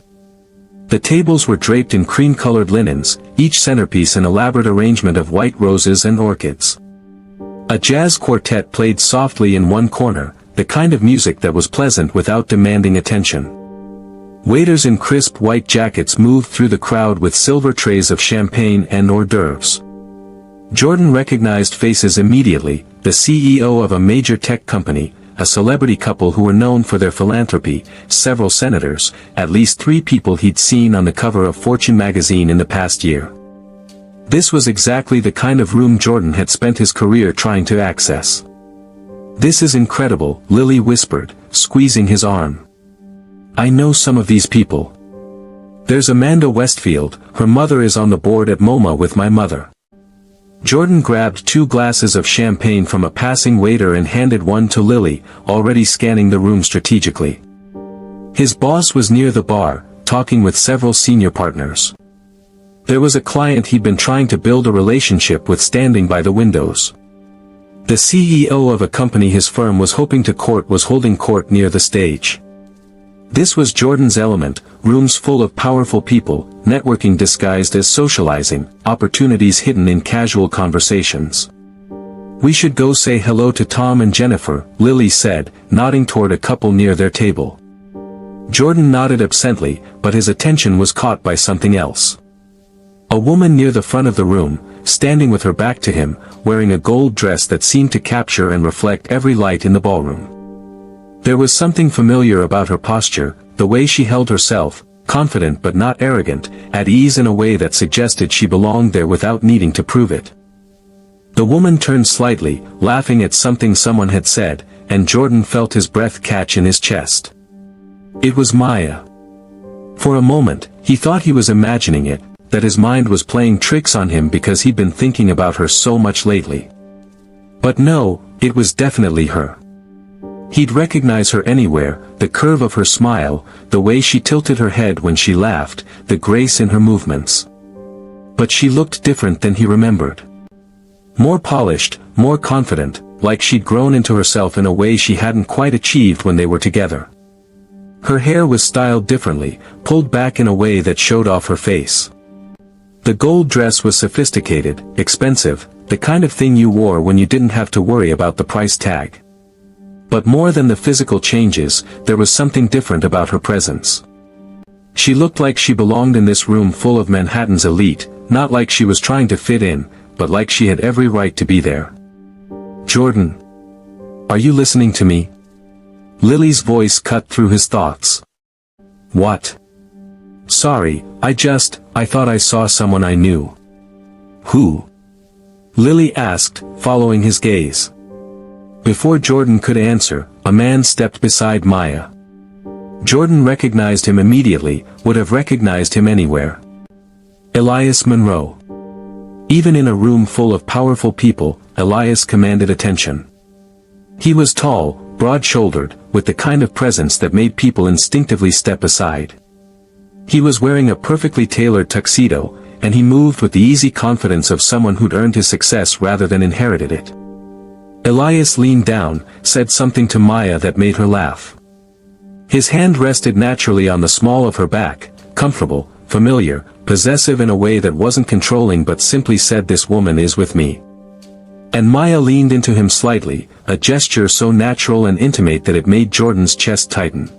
The tables were draped in cream-colored linens, each centerpiece an elaborate arrangement of white roses and orchids. A jazz quartet played softly in one corner, the kind of music that was pleasant without demanding attention. Waiters in crisp white jackets moved through the crowd with silver trays of champagne and hors d'oeuvres. Jordan recognized faces immediately, the CEO of a major tech company, a celebrity couple who were known for their philanthropy, several senators, at least 3 people he'd seen on the cover of Fortune magazine in the past year. This was exactly the kind of room Jordan had spent his career trying to access. "This is incredible," Lily whispered, squeezing his arm. "I know some of these people. There's Amanda Westfield, her mother is on the board at MoMA with my mother." Jordan grabbed 2 glasses of champagne from a passing waiter and handed one to Lily, already scanning the room strategically. His boss was near the bar, talking with several senior partners. There was a client he'd been trying to build a relationship with standing by the windows. The CEO of a company his firm was hoping to court was holding court near the stage. This was Jordan's element, rooms full of powerful people, networking disguised as socializing, opportunities hidden in casual conversations. "We should go say hello to Tom and Jennifer," Lily said, nodding toward a couple near their table. Jordan nodded absently, but his attention was caught by something else. A woman near the front of the room, standing with her back to him, wearing a gold dress that seemed to capture and reflect every light in the ballroom. There was something familiar about her posture, the way she held herself, confident but not arrogant, at ease in a way that suggested she belonged there without needing to prove it. The woman turned slightly, laughing at something someone had said, and Jordan felt his breath catch in his chest. It was Maya. For a moment, he thought he was imagining it, that his mind was playing tricks on him because he'd been thinking about her so much lately. But no, it was definitely her. He'd recognize her anywhere, the curve of her smile, the way she tilted her head when she laughed, the grace in her movements. But she looked different than he remembered. More polished, more confident, like she'd grown into herself in a way she hadn't quite achieved when they were together. Her hair was styled differently, pulled back in a way that showed off her face. The gold dress was sophisticated, expensive, the kind of thing you wore when you didn't have to worry about the price tag. But more than the physical changes, there was something different about her presence. She looked like she belonged in this room full of Manhattan's elite, not like she was trying to fit in, but like she had every right to be there. "Jordan. Are you listening to me?" Lily's voice cut through his thoughts. "What?" "Sorry, I thought I saw someone I knew." "Who?" Lily asked, following his gaze. Before Jordan could answer, a man stepped beside Maya. Jordan recognized him immediately, would have recognized him anywhere. Elias Monroe. Even in a room full of powerful people, Elias commanded attention. He was tall, broad-shouldered, with the kind of presence that made people instinctively step aside. He was wearing a perfectly tailored tuxedo, and he moved with the easy confidence of someone who'd earned his success rather than inherited it. Elias leaned down, said something to Maya that made her laugh. His hand rested naturally on the small of her back, comfortable, familiar, possessive in a way that wasn't controlling but simply said, "This woman is with me." And Maya leaned into him slightly, a gesture so natural and intimate that it made Jordan's chest tighten.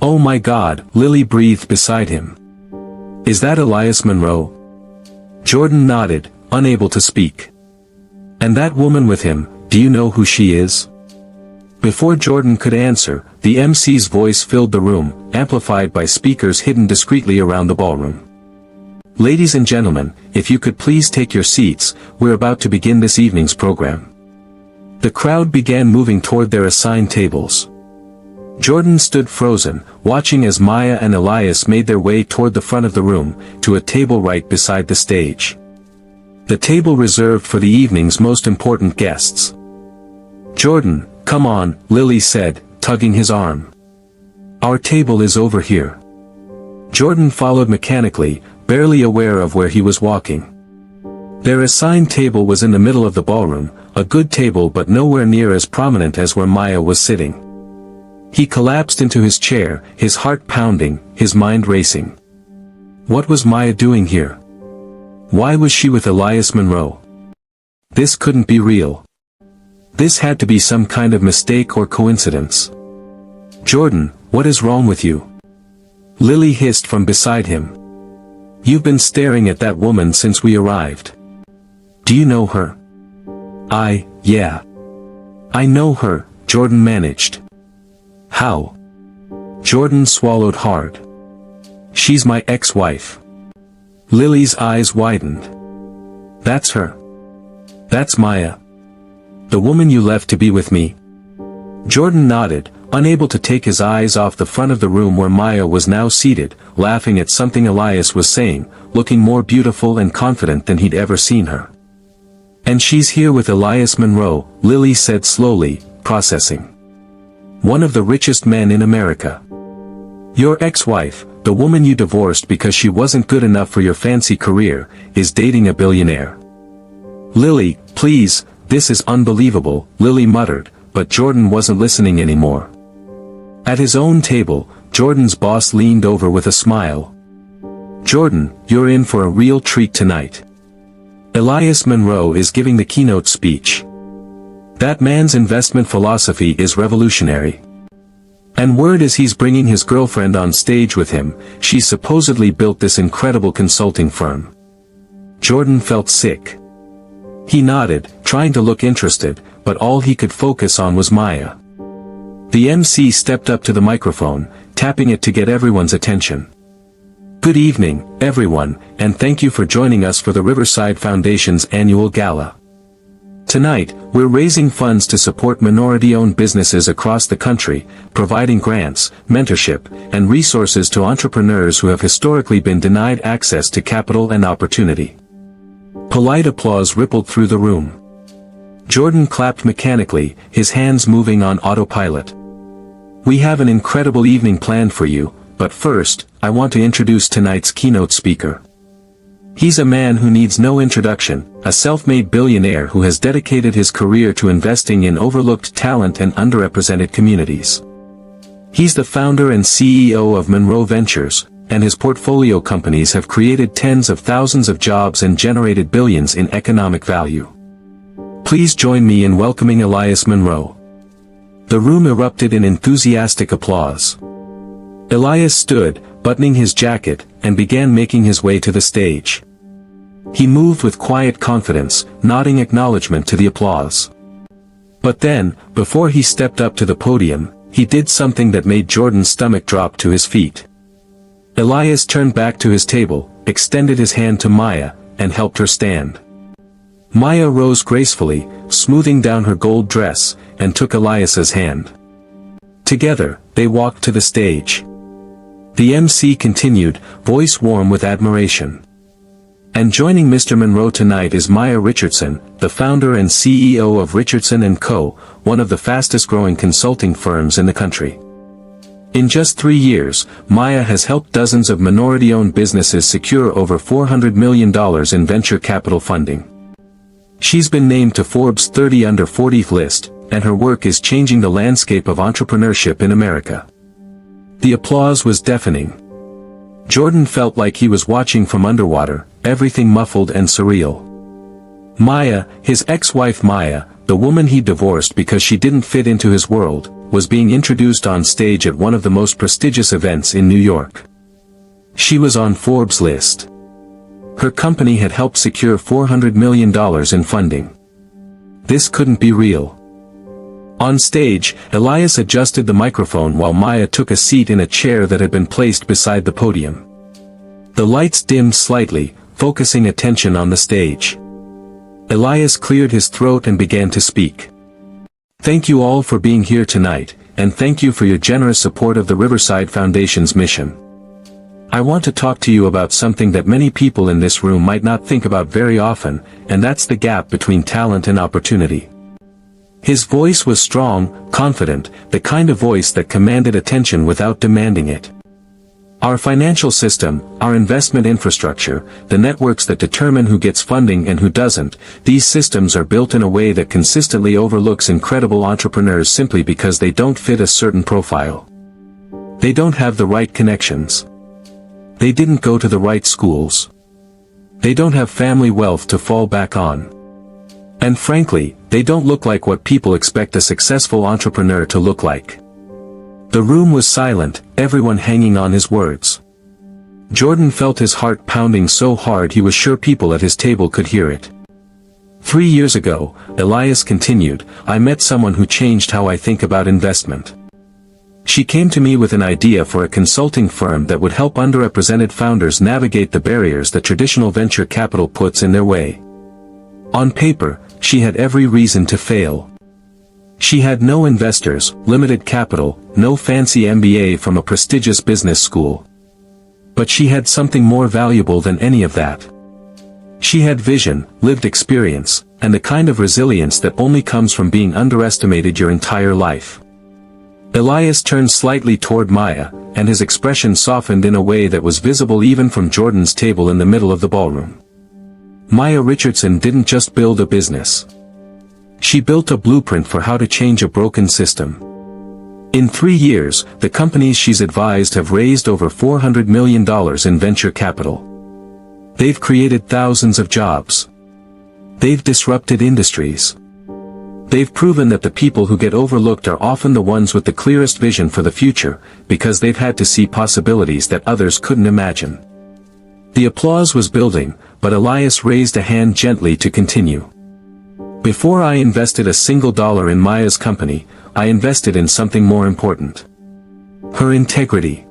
"Oh my God," Lily breathed beside him. "Is that Elias Monroe?" Jordan nodded, unable to speak. "And that woman with him, do you know who she is?" Before Jordan could answer, the MC's voice filled the room, amplified by speakers hidden discreetly around the ballroom. "Ladies and gentlemen, if you could please take your seats, we're about to begin this evening's program." The crowd began moving toward their assigned tables. Jordan stood frozen, watching as Maya and Elias made their way toward the front of the room, to a table right beside the stage. The table reserved for the evening's most important guests. "Jordan, come on," Lily said, tugging his arm. "Our table is over here." Jordan followed mechanically, barely aware of where he was walking. Their assigned table was in the middle of the ballroom, a good table but nowhere near as prominent as where Maya was sitting. He collapsed into his chair, his heart pounding, his mind racing. What was Maya doing here? Why was she with Elias Monroe? This couldn't be real. This had to be some kind of mistake or coincidence. "Jordan, what is wrong with you?" Lily hissed from beside him. "You've been staring at that woman since we arrived. Do you know her?" Yeah. I know her," Jordan managed. "How?" Jordan swallowed hard. "She's my ex-wife." Lily's eyes widened. "That's her. That's Maya. The woman you left to be with me." Jordan nodded, unable to take his eyes off the front of the room where Maya was now seated, laughing at something Elias was saying, looking more beautiful and confident than he'd ever seen her. "And she's here with Elias Monroe," Lily said slowly, processing. "One of the richest men in America. Your ex-wife, the woman you divorced because she wasn't good enough for your fancy career, is dating a billionaire." "Lily, please, this is unbelievable," Lily muttered, but Jordan wasn't listening anymore. At his own table, Jordan's boss leaned over with a smile. "Jordan, you're in for a real treat tonight. Elias Monroe is giving the keynote speech. That man's investment philosophy is revolutionary. And word is he's bringing his girlfriend on stage with him. She's supposedly built this incredible consulting firm." Jordan felt sick. He nodded, trying to look interested, but all he could focus on was Maya. The MC stepped up to the microphone, tapping it to get everyone's attention. "Good evening, everyone, and thank you for joining us for the Riverside Foundation's annual gala. Tonight, we're raising funds to support minority-owned businesses across the country, providing grants, mentorship, and resources to entrepreneurs who have historically been denied access to capital and opportunity." Polite applause rippled through the room. Jordan clapped mechanically, his hands moving on autopilot. "We have an incredible evening planned for you, but first, I want to introduce tonight's keynote speaker. He's a man who needs no introduction, a self-made billionaire who has dedicated his career to investing in overlooked talent and underrepresented communities. He's the founder and CEO of Monroe Ventures, and his portfolio companies have created tens of thousands of jobs and generated billions in economic value. Please join me in welcoming Elias Monroe. The room erupted in enthusiastic applause. Elias stood, buttoning his jacket, and began making his way to the stage. He moved with quiet confidence, nodding acknowledgement to the applause. But then, before he stepped up to the podium, he did something that made Jordan's stomach drop to his feet. Elias turned back to his table, extended his hand to Maya, and helped her stand. Maya rose gracefully, smoothing down her gold dress, and took Elias's hand. Together, they walked to the stage. The MC continued, voice warm with admiration. And joining Mr. Monroe tonight is Maya Richardson, the founder and CEO of Richardson & Co., one of the fastest-growing consulting firms in the country. In just 3 years, Maya has helped dozens of minority-owned businesses secure over $400 million in venture capital funding. She's been named to Forbes' 30 Under 40 list, and her work is changing the landscape of entrepreneurship in America. The applause was deafening. Jordan felt like he was watching from underwater, everything muffled and surreal. Maya, his ex-wife Maya, the woman he divorced because she didn't fit into his world, was being introduced on stage at one of the most prestigious events in New York. She was on Forbes' list. Her company had helped secure $400 million in funding. This couldn't be real. On stage, Elias adjusted the microphone while Maya took a seat in a chair that had been placed beside the podium. The lights dimmed slightly, focusing attention on the stage. Elias cleared his throat and began to speak. Thank you all for being here tonight, and thank you for your generous support of the Riverside Foundation's mission. I want to talk to you about something that many people in this room might not think about very often, and that's the gap between talent and opportunity. His voice was strong, confident, the kind of voice that commanded attention without demanding it. Our financial system, our investment infrastructure, the networks that determine who gets funding and who doesn't, these systems are built in a way that consistently overlooks incredible entrepreneurs simply because they don't fit a certain profile. They don't have the right connections. They didn't go to the right schools. They don't have family wealth to fall back on. And frankly, they don't look like what people expect a successful entrepreneur to look like. The room was silent, everyone hanging on his words. Jordan felt his heart pounding so hard he was sure people at his table could hear it. 3 years ago, Elias continued, I met someone who changed how I think about investment. She came to me with an idea for a consulting firm that would help underrepresented founders navigate the barriers that traditional venture capital puts in their way. On paper, she had every reason to fail. She had no investors, limited capital, no fancy MBA from a prestigious business school. But she had something more valuable than any of that. She had vision, lived experience, and the kind of resilience that only comes from being underestimated your entire life. Elias turned slightly toward Maya, and his expression softened in a way that was visible even from Jordan's table in the middle of the ballroom. Maya Richardson didn't just build a business. She built a blueprint for how to change a broken system. In 3 years, the companies she's advised have raised over $400 million in venture capital. They've created thousands of jobs. They've disrupted industries. They've proven that the people who get overlooked are often the ones with the clearest vision for the future, because they've had to see possibilities that others couldn't imagine. The applause was building, but Elias raised a hand gently to continue. Before I invested a single dollar in Maya's company, I invested in something more important. Her integrity.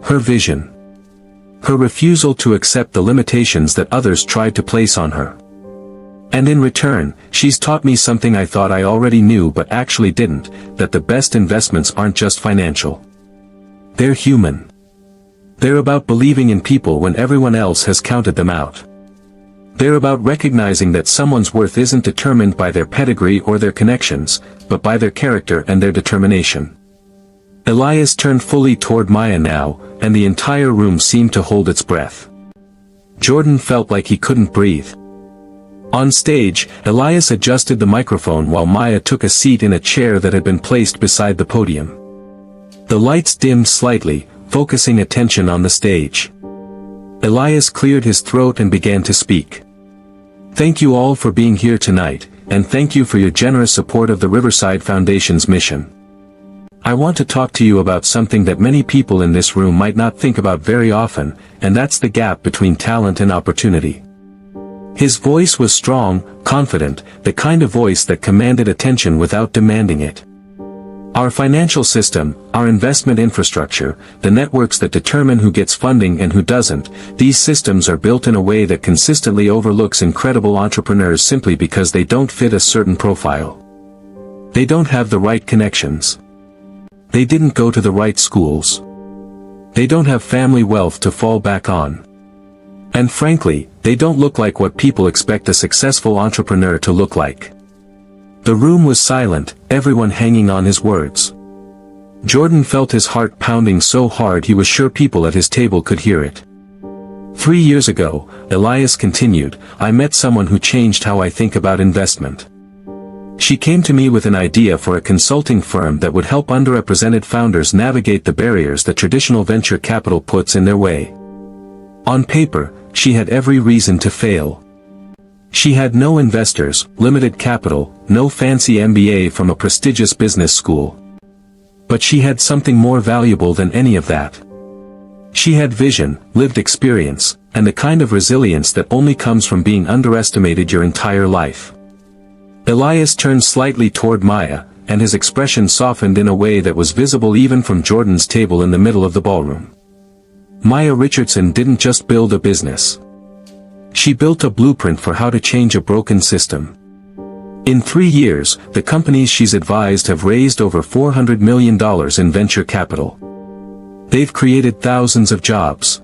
Her vision. Her refusal to accept the limitations that others tried to place on her. And in return, she's taught me something I thought I already knew but actually didn't, that the best investments aren't just financial. They're human. They're about believing in people when everyone else has counted them out. They're about recognizing that someone's worth isn't determined by their pedigree or their connections, but by their character and their determination. Elias turned fully toward Maya now, and the entire room seemed to hold its breath. Jordan felt like he couldn't breathe. On stage, Elias adjusted the microphone while Maya took a seat in a chair that had been placed beside the podium. The lights dimmed slightly, focusing attention on the stage. Elias cleared his throat and began to speak. "Thank you all for being here tonight, and thank you for your generous support of the Riverside Foundation's mission. I want to talk to you about something that many people in this room might not think about very often, and that's the gap between talent and opportunity." His voice was strong, confident, the kind of voice that commanded attention without demanding it. Our financial system, our investment infrastructure, the networks that determine who gets funding and who doesn't, these systems are built in a way that consistently overlooks incredible entrepreneurs simply because they don't fit a certain profile. They don't have the right connections. They didn't go to the right schools. They don't have family wealth to fall back on. And frankly, they don't look like what people expect a successful entrepreneur to look like. The room was silent, everyone hanging on his words. Jordan felt his heart pounding so hard he was sure people at his table could hear it. 3 years ago, Elias continued, I met someone who changed how I think about investment. She came to me with an idea for a consulting firm that would help underrepresented founders navigate the barriers that traditional venture capital puts in their way. On paper, she had every reason to fail. She had no investors, limited capital, no fancy MBA from a prestigious business school. But she had something more valuable than any of that. She had vision, lived experience, and the kind of resilience that only comes from being underestimated your entire life. Elias turned slightly toward Maya, and his expression softened in a way that was visible even from Jordan's table in the middle of the ballroom. Maya Richardson didn't just build a business. She built a blueprint for how to change a broken system. In 3 years, the companies she's advised have raised over $400 million in venture capital. They've created thousands of jobs.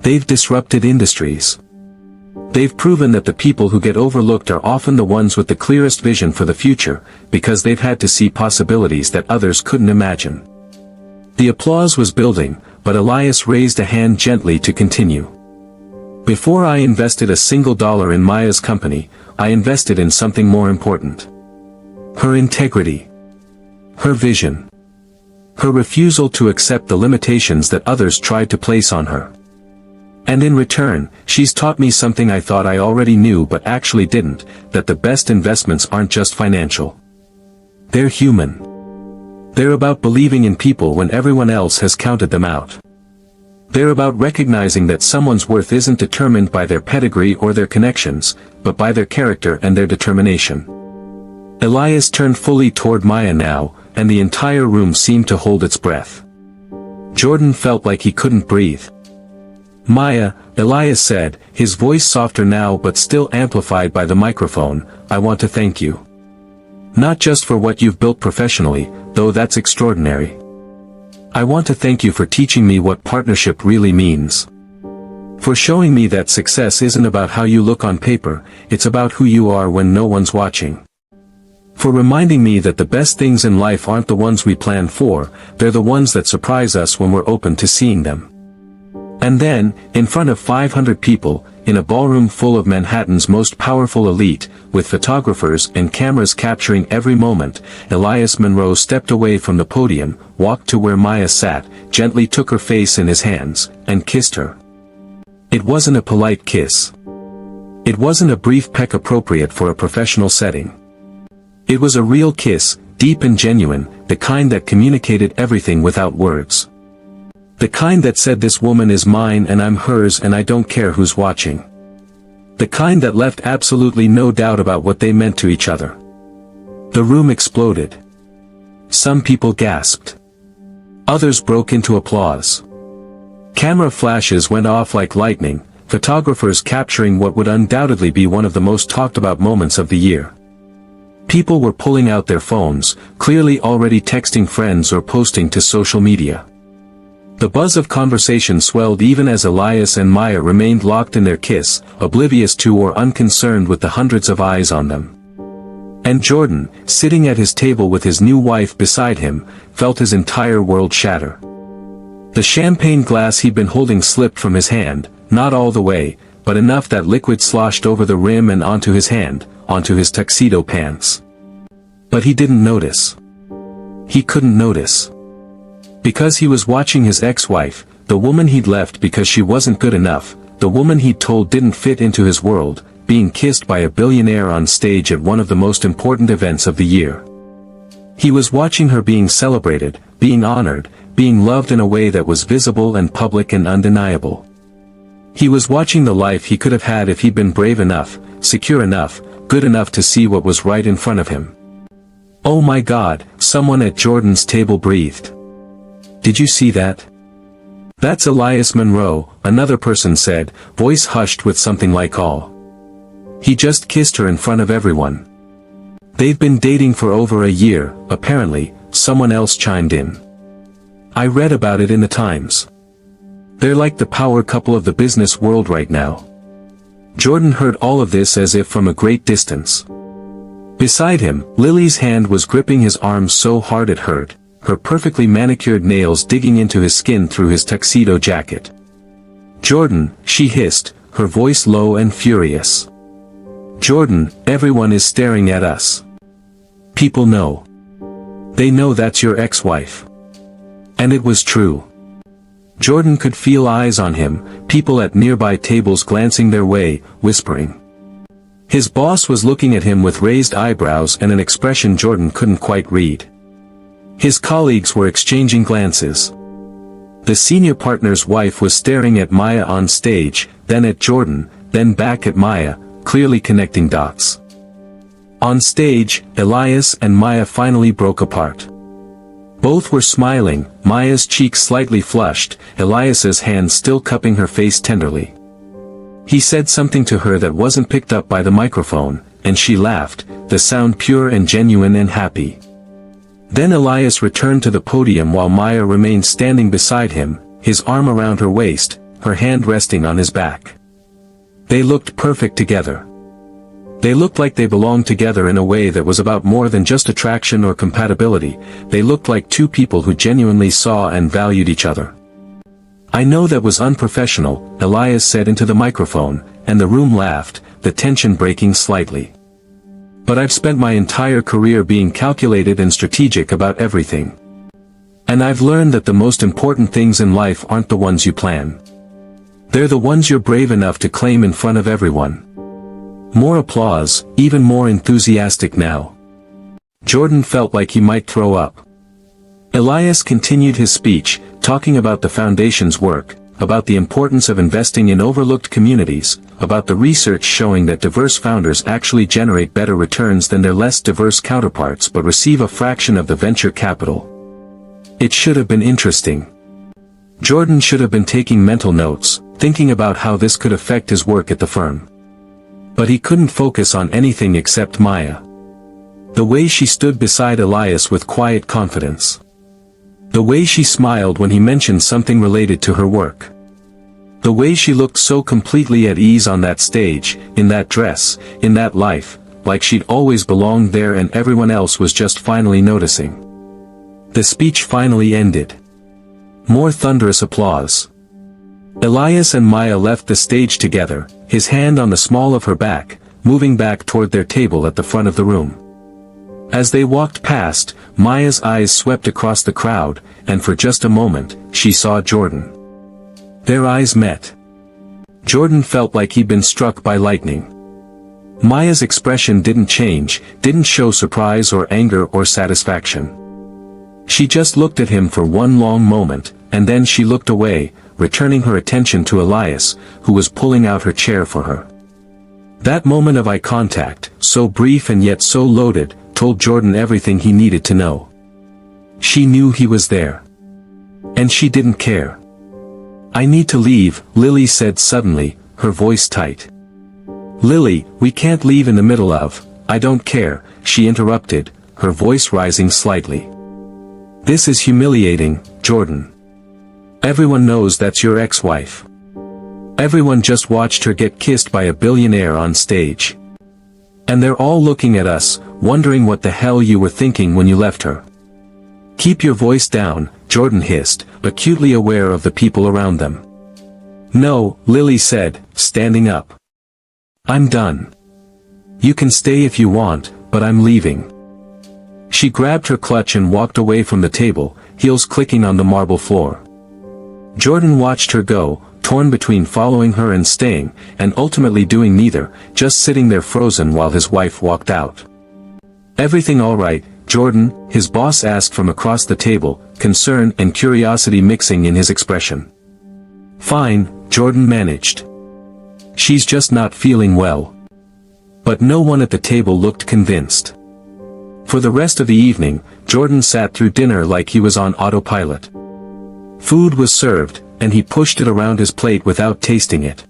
They've disrupted industries. They've proven that the people who get overlooked are often the ones with the clearest vision for the future, because they've had to see possibilities that others couldn't imagine. The applause was building, but Elias raised a hand gently to continue. Before I invested a single dollar in Maya's company, I invested in something more important. Her integrity. Her vision. Her refusal to accept the limitations that others tried to place on her. And in return, she's taught me something I thought I already knew but actually didn't, that the best investments aren't just financial. They're human. They're about believing in people when everyone else has counted them out. They're about recognizing that someone's worth isn't determined by their pedigree or their connections, but by their character and their determination. Elias turned fully toward Maya now, and the entire room seemed to hold its breath. Jordan felt like he couldn't breathe. Maya, Elias said, his voice softer now but still amplified by the microphone, I want to thank you. Not just for what you've built professionally, though that's extraordinary. I want to thank you for teaching me what partnership really means. For showing me that success isn't about how you look on paper, it's about who you are when no one's watching. For reminding me that the best things in life aren't the ones we plan for, they're the ones that surprise us when we're open to seeing them. And then, in front of 500 people, in a ballroom full of Manhattan's most powerful elite, with photographers and cameras capturing every moment, Elias Monroe stepped away from the podium, walked to where Maya sat, gently took her face in his hands, and kissed her. It wasn't a polite kiss. It wasn't a brief peck appropriate for a professional setting. It was a real kiss, deep and genuine, the kind that communicated everything without words. The kind that said this woman is mine and I'm hers and I don't care who's watching. The kind that left absolutely no doubt about what they meant to each other. The room exploded. Some people gasped. Others broke into applause. Camera flashes went off like lightning, photographers capturing what would undoubtedly be one of the most talked about moments of the year. People were pulling out their phones, clearly already texting friends or posting to social media. The buzz of conversation swelled even as Elias and Maya remained locked in their kiss, oblivious to or unconcerned with the hundreds of eyes on them. And Jordan, sitting at his table with his new wife beside him, felt his entire world shatter. The champagne glass he'd been holding slipped from his hand, not all the way, but enough that liquid sloshed over the rim and onto his hand, onto his tuxedo pants. But he didn't notice. He couldn't notice. Because he was watching his ex-wife, the woman he'd left because she wasn't good enough, the woman he'd told didn't fit into his world, being kissed by a billionaire on stage at one of the most important events of the year. He was watching her being celebrated, being honored, being loved in a way that was visible and public and undeniable. He was watching the life he could have had if he'd been brave enough, secure enough, good enough to see what was right in front of him. "Oh my God," someone at Jordan's table breathed. "Did you see that?" "That's Elias Monroe," another person said, voice hushed with something like awe. "He just kissed her in front of everyone." "They've been dating for over a year, apparently," someone else chimed in. "I read about it in the Times. They're like the power couple of the business world right now." Jordan heard all of this as if from a great distance. Beside him, Lily's hand was gripping his arm so hard it hurt, her perfectly manicured nails digging into his skin through his tuxedo jacket. "Jordan," she hissed, her voice low and furious. "Jordan, everyone is staring at us. People know. They know that's your ex-wife." And it was true. Jordan could feel eyes on him, people at nearby tables glancing their way, whispering. His boss was looking at him with raised eyebrows and an expression Jordan couldn't quite read. His colleagues were exchanging glances. The senior partner's wife was staring at Maya on stage, then at Jordan, then back at Maya, clearly connecting dots. On stage, Elias and Maya finally broke apart. Both were smiling, Maya's cheeks slightly flushed, Elias's hand still cupping her face tenderly. He said something to her that wasn't picked up by the microphone, and she laughed, the sound pure and genuine and happy. Then Elias returned to the podium while Maya remained standing beside him, his arm around her waist, her hand resting on his back. They looked perfect together. They looked like they belonged together in a way that was about more than just attraction or compatibility, they looked like two people who genuinely saw and valued each other. "I know that was unprofessional," Elias said into the microphone, and the room laughed, the tension breaking slightly. "But I've spent my entire career being calculated and strategic about everything. And I've learned that the most important things in life aren't the ones you plan. They're the ones you're brave enough to claim in front of everyone." More applause, even more enthusiastic now. Jordan felt like he might throw up. Elias continued his speech, talking about the Foundation's work, about the importance of investing in overlooked communities, about the research showing that diverse founders actually generate better returns than their less diverse counterparts but receive a fraction of the venture capital. It should have been interesting. Jordan should have been taking mental notes, thinking about how this could affect his work at the firm. But he couldn't focus on anything except Maya. The way she stood beside Elias with quiet confidence. The way she smiled when he mentioned something related to her work. The way she looked so completely at ease on that stage, in that dress, in that life, like she'd always belonged there and everyone else was just finally noticing. The speech finally ended. More thunderous applause. Elias and Maya left the stage together, his hand on the small of her back, moving back toward their table at the front of the room. As they walked past, Maya's eyes swept across the crowd, and for just a moment, she saw Jordan. Their eyes met. Jordan felt like he'd been struck by lightning. Maya's expression didn't change, didn't show surprise or anger or satisfaction. She just looked at him for one long moment, and then she looked away, returning her attention to Elias, who was pulling out her chair for her. That moment of eye contact, so brief and yet so loaded, told Jordan everything he needed to know. She knew he was there. And she didn't care. "I need to leave," Lily said suddenly, her voice tight. "Lily, we can't leave in the middle of, I don't care," she interrupted, her voice rising slightly. "This is humiliating, Jordan. Everyone knows that's your ex-wife. Everyone just watched her get kissed by a billionaire on stage. And they're all looking at us, wondering what the hell you were thinking when you left her." "Keep your voice down," Jordan hissed, acutely aware of the people around them. "No," Lily said, standing up. "I'm done. You can stay if you want, but I'm leaving." She grabbed her clutch and walked away from the table, heels clicking on the marble floor. Jordan watched her go, torn between following her and staying, and ultimately doing neither, just sitting there frozen while his wife walked out. "Everything all right, Jordan?" his boss asked from across the table, concern and curiosity mixing in his expression. "Fine," Jordan managed. "She's just not feeling well." But no one at the table looked convinced. For the rest of the evening, Jordan sat through dinner like he was on autopilot. Food was served, and he pushed it around his plate without tasting it.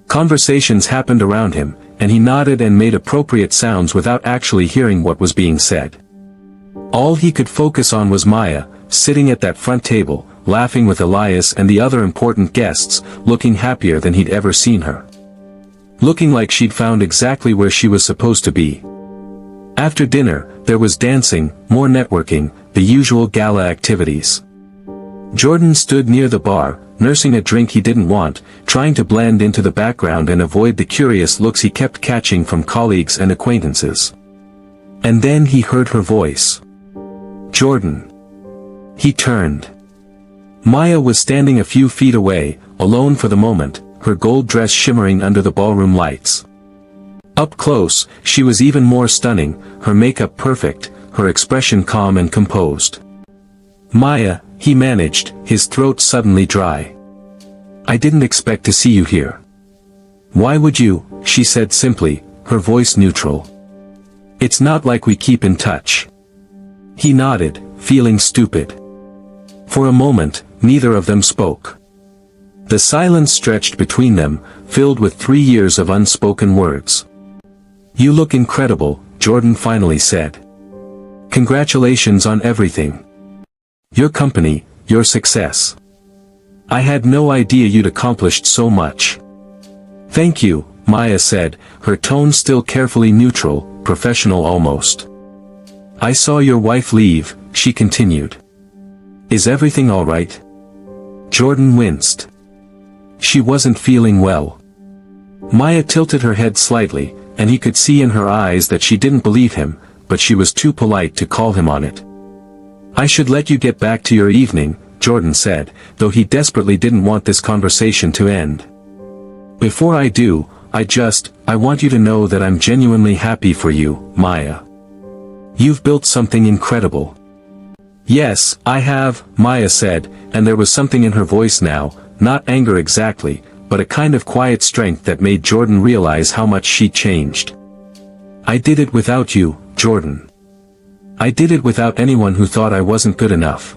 Conversations happened around him, and he nodded and made appropriate sounds without actually hearing what was being said. All he could focus on was Maya, sitting at that front table, laughing with Elias and the other important guests, looking happier than he'd ever seen her. Looking like she'd found exactly where she was supposed to be. After dinner, there was dancing, more networking, the usual gala activities. Jordan stood near the bar, nursing a drink he didn't want, trying to blend into the background and avoid the curious looks he kept catching from colleagues and acquaintances. And then he heard her voice. "Jordan." He turned. Maya was standing a few feet away, alone for the moment, her gold dress shimmering under the ballroom lights. Up close, she was even more stunning, her makeup perfect, her expression calm and composed. "Maya," he managed, his throat suddenly dry. "I didn't expect to see you here." "Why would you?" she said simply, her voice neutral. "It's not like we keep in touch." He nodded, feeling stupid. For a moment, neither of them spoke. The silence stretched between them, filled with 3 years of unspoken words. "You look incredible," Jordan finally said. "Congratulations on everything. Your company, your success. I had no idea you'd accomplished so much." "Thank you," Maya said, her tone still carefully neutral, professional almost. "I saw your wife leave," she continued. "Is everything all right?" Jordan winced. She wasn't feeling well. Maya tilted her head slightly, and he could see in her eyes that she didn't believe him, but she was too polite to call him on it. "I should let you get back to your evening," Jordan said, though he desperately didn't want this conversation to end. "Before I do, I want you to know that I'm genuinely happy for you, Maya. You've built something incredible." "Yes, I have," Maya said, and there was something in her voice now, not anger exactly, but a kind of quiet strength that made Jordan realize how much she'd changed. "I did it without you, Jordan. I did it without anyone who thought I wasn't good enough."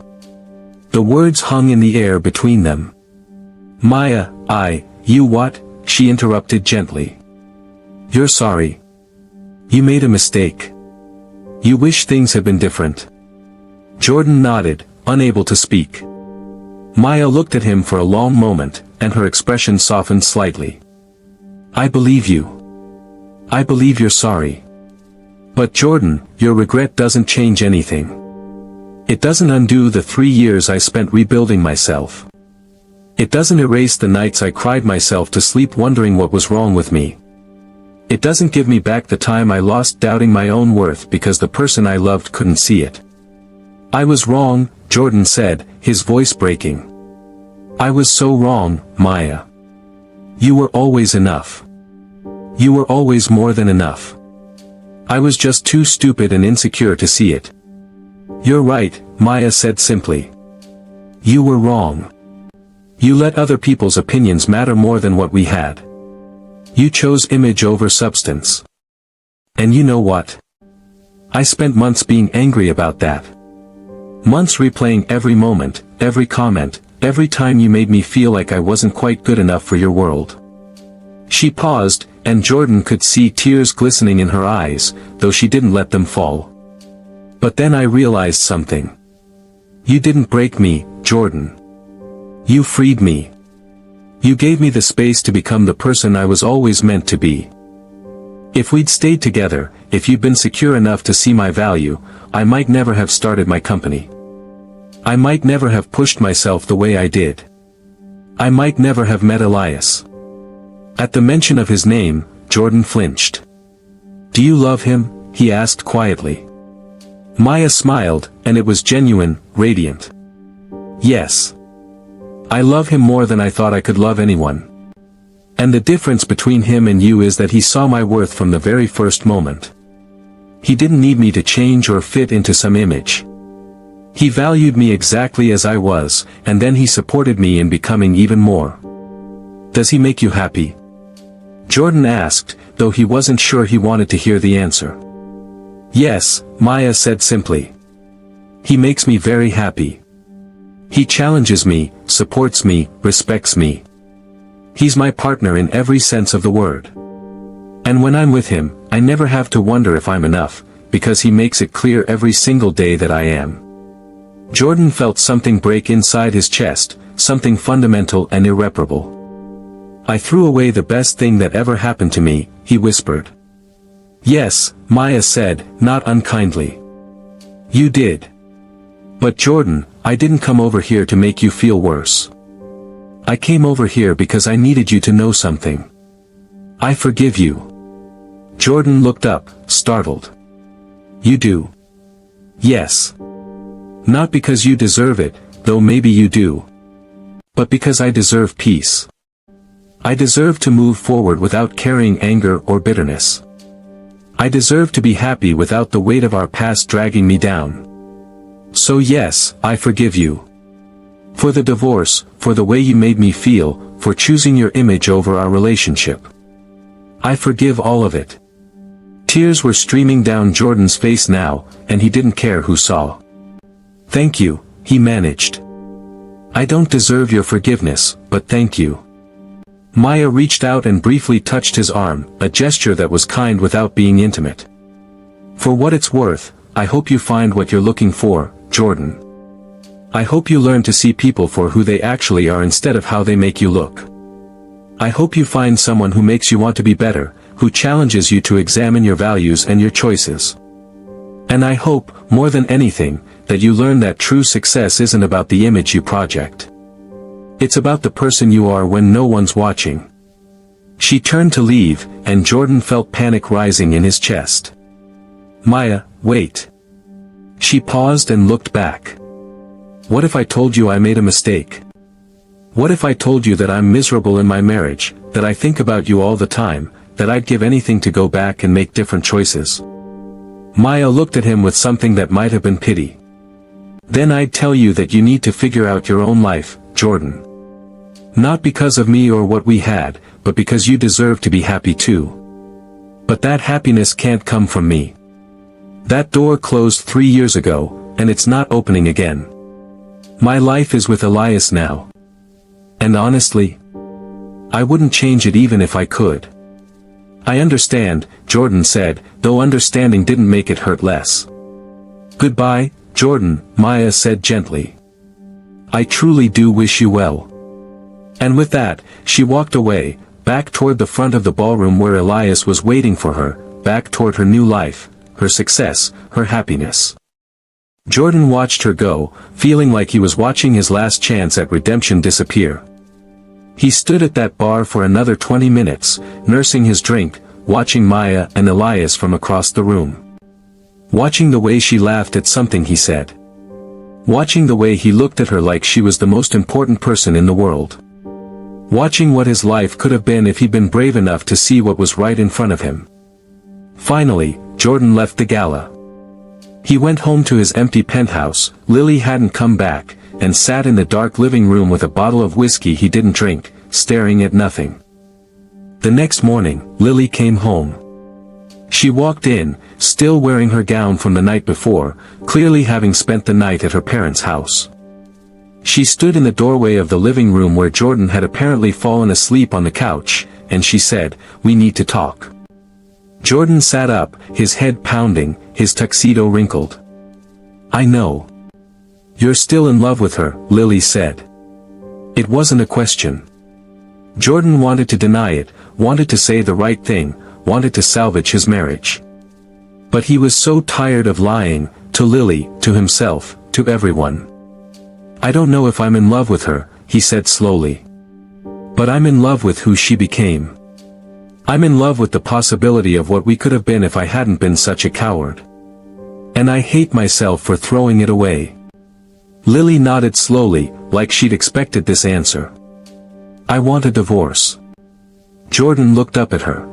The words hung in the air between them. "Maya, you what?" she interrupted gently. "You're sorry. You made a mistake. You wish things had been different." Jordan nodded, unable to speak. Maya looked at him for a long moment, and her expression softened slightly. "I believe you. I believe you're sorry. But Jordan, your regret doesn't change anything. It doesn't undo the 3 years I spent rebuilding myself. It doesn't erase the nights I cried myself to sleep wondering what was wrong with me. It doesn't give me back the time I lost doubting my own worth because the person I loved couldn't see it." "I was wrong," Jordan said, his voice breaking. "I was so wrong, Maya. You were always enough. You were always more than enough. I was just too stupid and insecure to see it." "You're right," Maya said simply. "You were wrong. You let other people's opinions matter more than what we had. You chose image over substance. And you know what? I spent months being angry about that. Months replaying every moment, every comment, every time you made me feel like I wasn't quite good enough for your world." She paused, and Jordan could see tears glistening in her eyes, though she didn't let them fall. "But then I realized something. You didn't break me, Jordan. You freed me. You gave me the space to become the person I was always meant to be. If we'd stayed together, if you'd been secure enough to see my value, I might never have started my company. I might never have pushed myself the way I did. I might never have met Elias." At the mention of his name, Jordan flinched. "Do you love him?" he asked quietly. Maya smiled, and it was genuine, radiant. Yes. I love him more than I thought I could love anyone. And the difference between him and you is that he saw my worth from the very first moment. He didn't need me to change or fit into some image. He valued me exactly as I was, and then he supported me in becoming even more. Does he make you happy? Jordan asked, though he wasn't sure he wanted to hear the answer. Yes, Maya said simply. He makes me very happy. He challenges me, supports me, respects me. He's my partner in every sense of the word. And when I'm with him, I never have to wonder if I'm enough, because he makes it clear every single day that I am. Jordan felt something break inside his chest, something fundamental and irreparable. I threw away the best thing that ever happened to me, he whispered. Yes, Maya said, not unkindly. You did. But Jordan, I didn't come over here to make you feel worse. I came over here because I needed you to know something. I forgive you. Jordan looked up, startled. You do? Yes. Not because you deserve it, though maybe you do. But because I deserve peace. I deserve to move forward without carrying anger or bitterness. I deserve to be happy without the weight of our past dragging me down. So yes, I forgive you. For the divorce, for the way you made me feel, for choosing your image over our relationship. I forgive all of it. Tears were streaming down Jordan's face now, and he didn't care who saw. Thank you, he managed. I don't deserve your forgiveness, but thank you. Maya reached out and briefly touched his arm, a gesture that was kind without being intimate. For what it's worth, I hope you find what you're looking for, Jordan. I hope you learn to see people for who they actually are instead of how they make you look. I hope you find someone who makes you want to be better, who challenges you to examine your values and your choices. And I hope, more than anything, that you learn that true success isn't about the image you project. It's about the person you are when no one's watching. She turned to leave, and Jordan felt panic rising in his chest. Maya, wait. She paused and looked back. What if I told you I made a mistake? What if I told you that I'm miserable in my marriage, that I think about you all the time, that I'd give anything to go back and make different choices? Maya looked at him with something that might have been pity. Then I'd tell you that you need to figure out your own life, Jordan. Not because of me or what we had, but because you deserve to be happy too. But that happiness can't come from me. That door closed 3 years ago, and it's not opening again. My life is with Elias now. And honestly, I wouldn't change it even if I could. I understand, Jordan said, though understanding didn't make it hurt less. Goodbye, Jordan, Maya said gently. I truly do wish you well. And with that, she walked away, back toward the front of the ballroom where Elias was waiting for her, back toward her new life, her success, her happiness. Jordan watched her go, feeling like he was watching his last chance at redemption disappear. He stood at that bar for another 20 minutes, nursing his drink, watching Maya and Elias from across the room. Watching the way she laughed at something he said. Watching the way he looked at her like she was the most important person in the world. Watching what his life could have been if he'd been brave enough to see what was right in front of him. Finally, Jordan left the gala. He went home to his empty penthouse. Lily hadn't come back, and sat in the dark living room with a bottle of whiskey he didn't drink, staring at nothing. The next morning, Lily came home. She walked in, still wearing her gown from the night before, clearly having spent the night at her parents' house. She stood in the doorway of the living room where Jordan had apparently fallen asleep on the couch, and she said, "We need to talk." Jordan sat up, his head pounding, his tuxedo wrinkled. "I know. You're still in love with her," Lily said. It wasn't a question. Jordan wanted to deny it, wanted to say the right thing, wanted to salvage his marriage. But he was so tired of lying, to Lily, to himself, to everyone. "I don't know if I'm in love with her," he said slowly. "But I'm in love with who she became. I'm in love with the possibility of what we could have been if I hadn't been such a coward. And I hate myself for throwing it away. Lily nodded slowly, like she'd expected this answer. I want a divorce. Jordan looked up at her.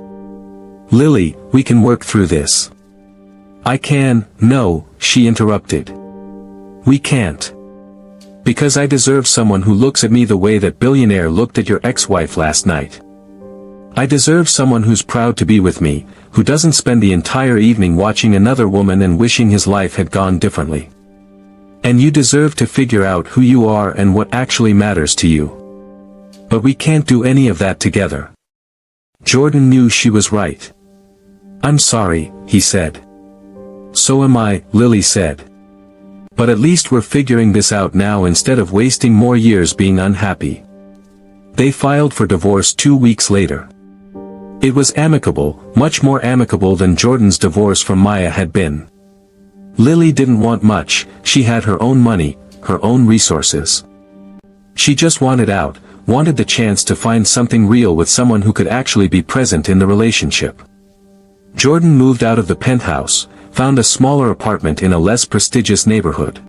Lily, we can work through this. I can, no, she interrupted. We can't. Because I deserve someone who looks at me the way that billionaire looked at your ex-wife last night. I deserve someone who's proud to be with me, who doesn't spend the entire evening watching another woman and wishing his life had gone differently. And you deserve to figure out who you are and what actually matters to you. But we can't do any of that together. Jordan knew she was right. I'm sorry, he said. So am I, Lily said. But at least we're figuring this out now instead of wasting more years being unhappy. They filed for divorce 2 weeks later. It was amicable, much more amicable than Jordan's divorce from Maya had been. Lily didn't want much, she had her own money, her own resources. She just wanted out, wanted the chance to find something real with someone who could actually be present in the relationship. Jordan moved out of the penthouse, found a smaller apartment in a less prestigious neighborhood.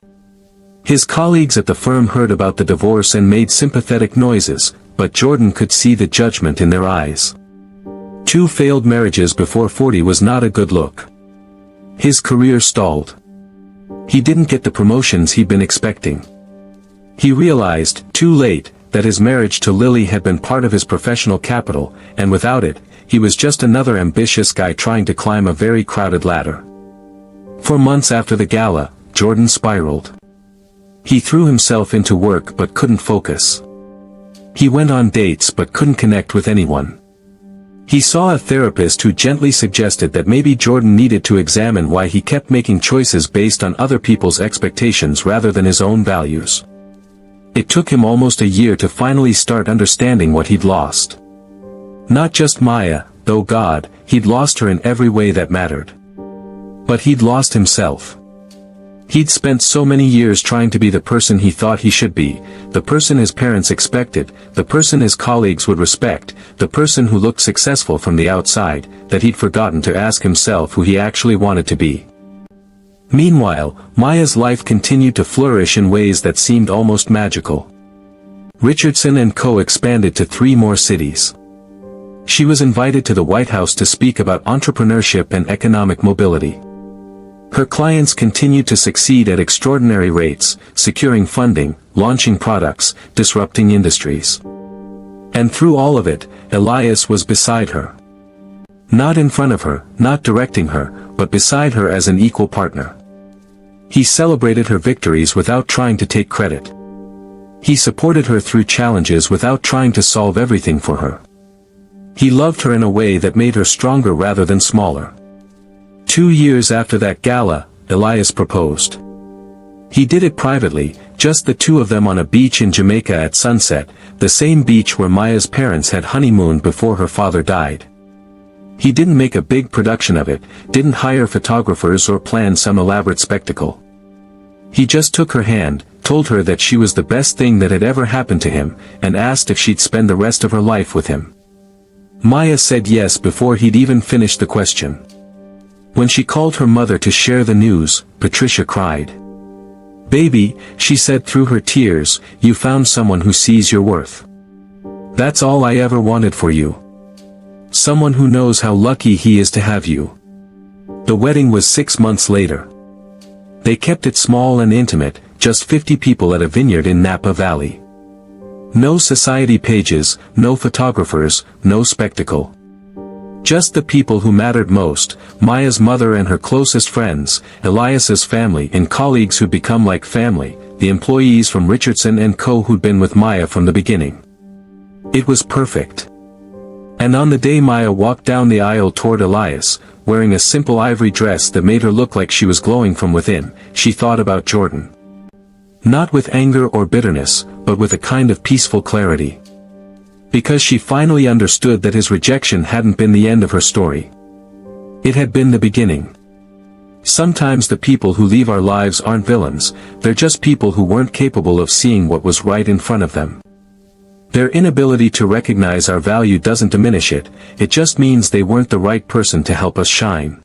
His colleagues at the firm heard about the divorce and made sympathetic noises, but Jordan could see the judgment in their eyes. 2 failed marriages before 40 was not a good look. His career stalled. He didn't get the promotions he'd been expecting. He realized, too late, that his marriage to Lily had been part of his professional capital, and without it, he was just another ambitious guy trying to climb a very crowded ladder. For months after the gala, Jordan spiraled. He threw himself into work but couldn't focus. He went on dates but couldn't connect with anyone. He saw a therapist who gently suggested that maybe Jordan needed to examine why he kept making choices based on other people's expectations rather than his own values. It took him almost a year to finally start understanding what he'd lost. Not just Maya, though God, he'd lost her in every way that mattered. But he'd lost himself. He'd spent so many years trying to be the person he thought he should be, the person his parents expected, the person his colleagues would respect, the person who looked successful from the outside, that he'd forgotten to ask himself who he actually wanted to be. Meanwhile, Maya's life continued to flourish in ways that seemed almost magical. Richardson & Co. expanded to 3 more cities. She was invited to the White House to speak about entrepreneurship and economic mobility. Her clients continued to succeed at extraordinary rates, securing funding, launching products, disrupting industries. And through all of it, Elias was beside her. Not in front of her, not directing her, but beside her as an equal partner. He celebrated her victories without trying to take credit. He supported her through challenges without trying to solve everything for her. He loved her in a way that made her stronger rather than smaller. 2 years after that gala, Elias proposed. He did it privately, just the 2 of them on a beach in Jamaica at sunset, the same beach where Maya's parents had honeymooned before her father died. He didn't make a big production of it, didn't hire photographers or plan some elaborate spectacle. He just took her hand, told her that she was the best thing that had ever happened to him, and asked if she'd spend the rest of her life with him. Maya said yes before he'd even finished the question. When she called her mother to share the news, Patricia cried. "Baby," she said through her tears, "you found someone who sees your worth. That's all I ever wanted for you. Someone who knows how lucky he is to have you." The wedding was 6 months later. They kept it small and intimate, just 50 people at a vineyard in Napa Valley. No society pages, no photographers, no spectacle. Just the people who mattered most, Maya's mother and her closest friends, Elias's family and colleagues who'd become like family, the employees from Richardson & Co. who'd been with Maya from the beginning. It was perfect. And on the day Maya walked down the aisle toward Elias, wearing a simple ivory dress that made her look like she was glowing from within, she thought about Jordan. Not with anger or bitterness, but with a kind of peaceful clarity. Because she finally understood that his rejection hadn't been the end of her story. It had been the beginning. Sometimes the people who leave our lives aren't villains, they're just people who weren't capable of seeing what was right in front of them. Their inability to recognize our value doesn't diminish it, it just means they weren't the right person to help us shine.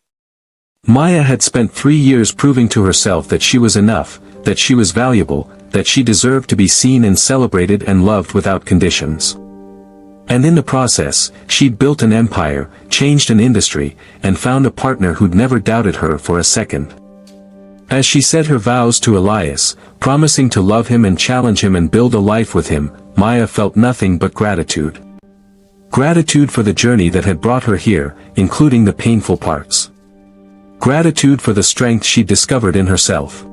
Maya had spent 3 years proving to herself that she was enough, that she was valuable, that she deserved to be seen and celebrated and loved without conditions. And in the process, she'd built an empire, changed an industry, and found a partner who'd never doubted her for a second. As she said her vows to Elias, promising to love him and challenge him and build a life with him, Maya felt nothing but gratitude. Gratitude for the journey that had brought her here, including the painful parts. Gratitude for the strength she discovered in herself.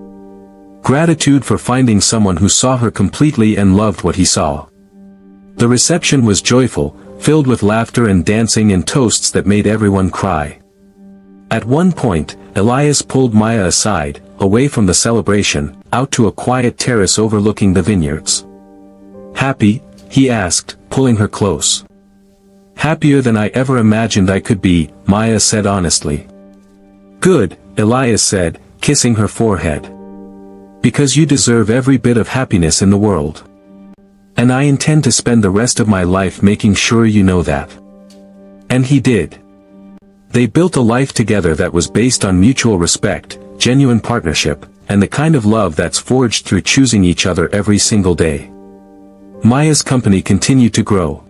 Gratitude for finding someone who saw her completely and loved what he saw. The reception was joyful, filled with laughter and dancing and toasts that made everyone cry. At one point, Elias pulled Maya aside, away from the celebration, out to a quiet terrace overlooking the vineyards. "Happy?" he asked, pulling her close. "Happier than I ever imagined I could be," Maya said honestly. "Good," Elias said, kissing her forehead. "Because you deserve every bit of happiness in the world. And I intend to spend the rest of my life making sure you know that." And he did. They built a life together that was based on mutual respect, genuine partnership, and the kind of love that's forged through choosing each other every single day. Maya's company continued to grow.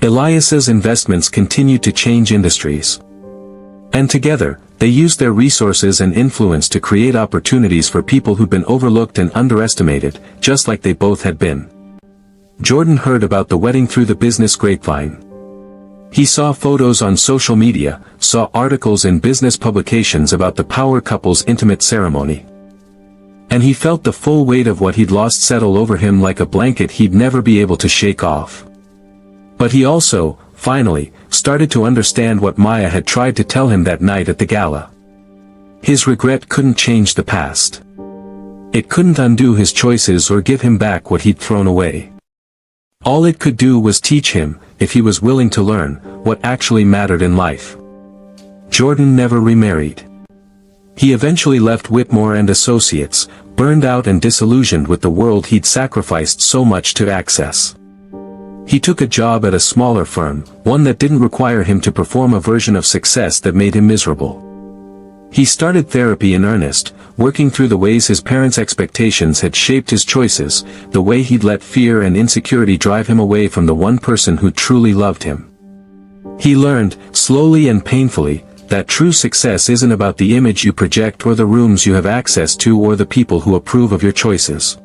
Elias's investments continued to change industries. And together, they used their resources and influence to create opportunities for people who'd been overlooked and underestimated, just like they both had been. Jordan heard about the wedding through the business grapevine. He saw photos on social media, saw articles in business publications about the power couple's intimate ceremony. And he felt the full weight of what he'd lost settle over him like a blanket he'd never be able to shake off. But he also, finally, started to understand what Maya had tried to tell him that night at the gala. His regret couldn't change the past. It couldn't undo his choices or give him back what he'd thrown away. All it could do was teach him, if he was willing to learn, what actually mattered in life. Jordan never remarried. He eventually left Whitmore and Associates, burned out and disillusioned with the world he'd sacrificed so much to access. He took a job at a smaller firm, one that didn't require him to perform a version of success that made him miserable. He started therapy in earnest, working through the ways his parents' expectations had shaped his choices, the way he'd let fear and insecurity drive him away from the one person who truly loved him. He learned, slowly and painfully, that true success isn't about the image you project or the rooms you have access to or the people who approve of your choices.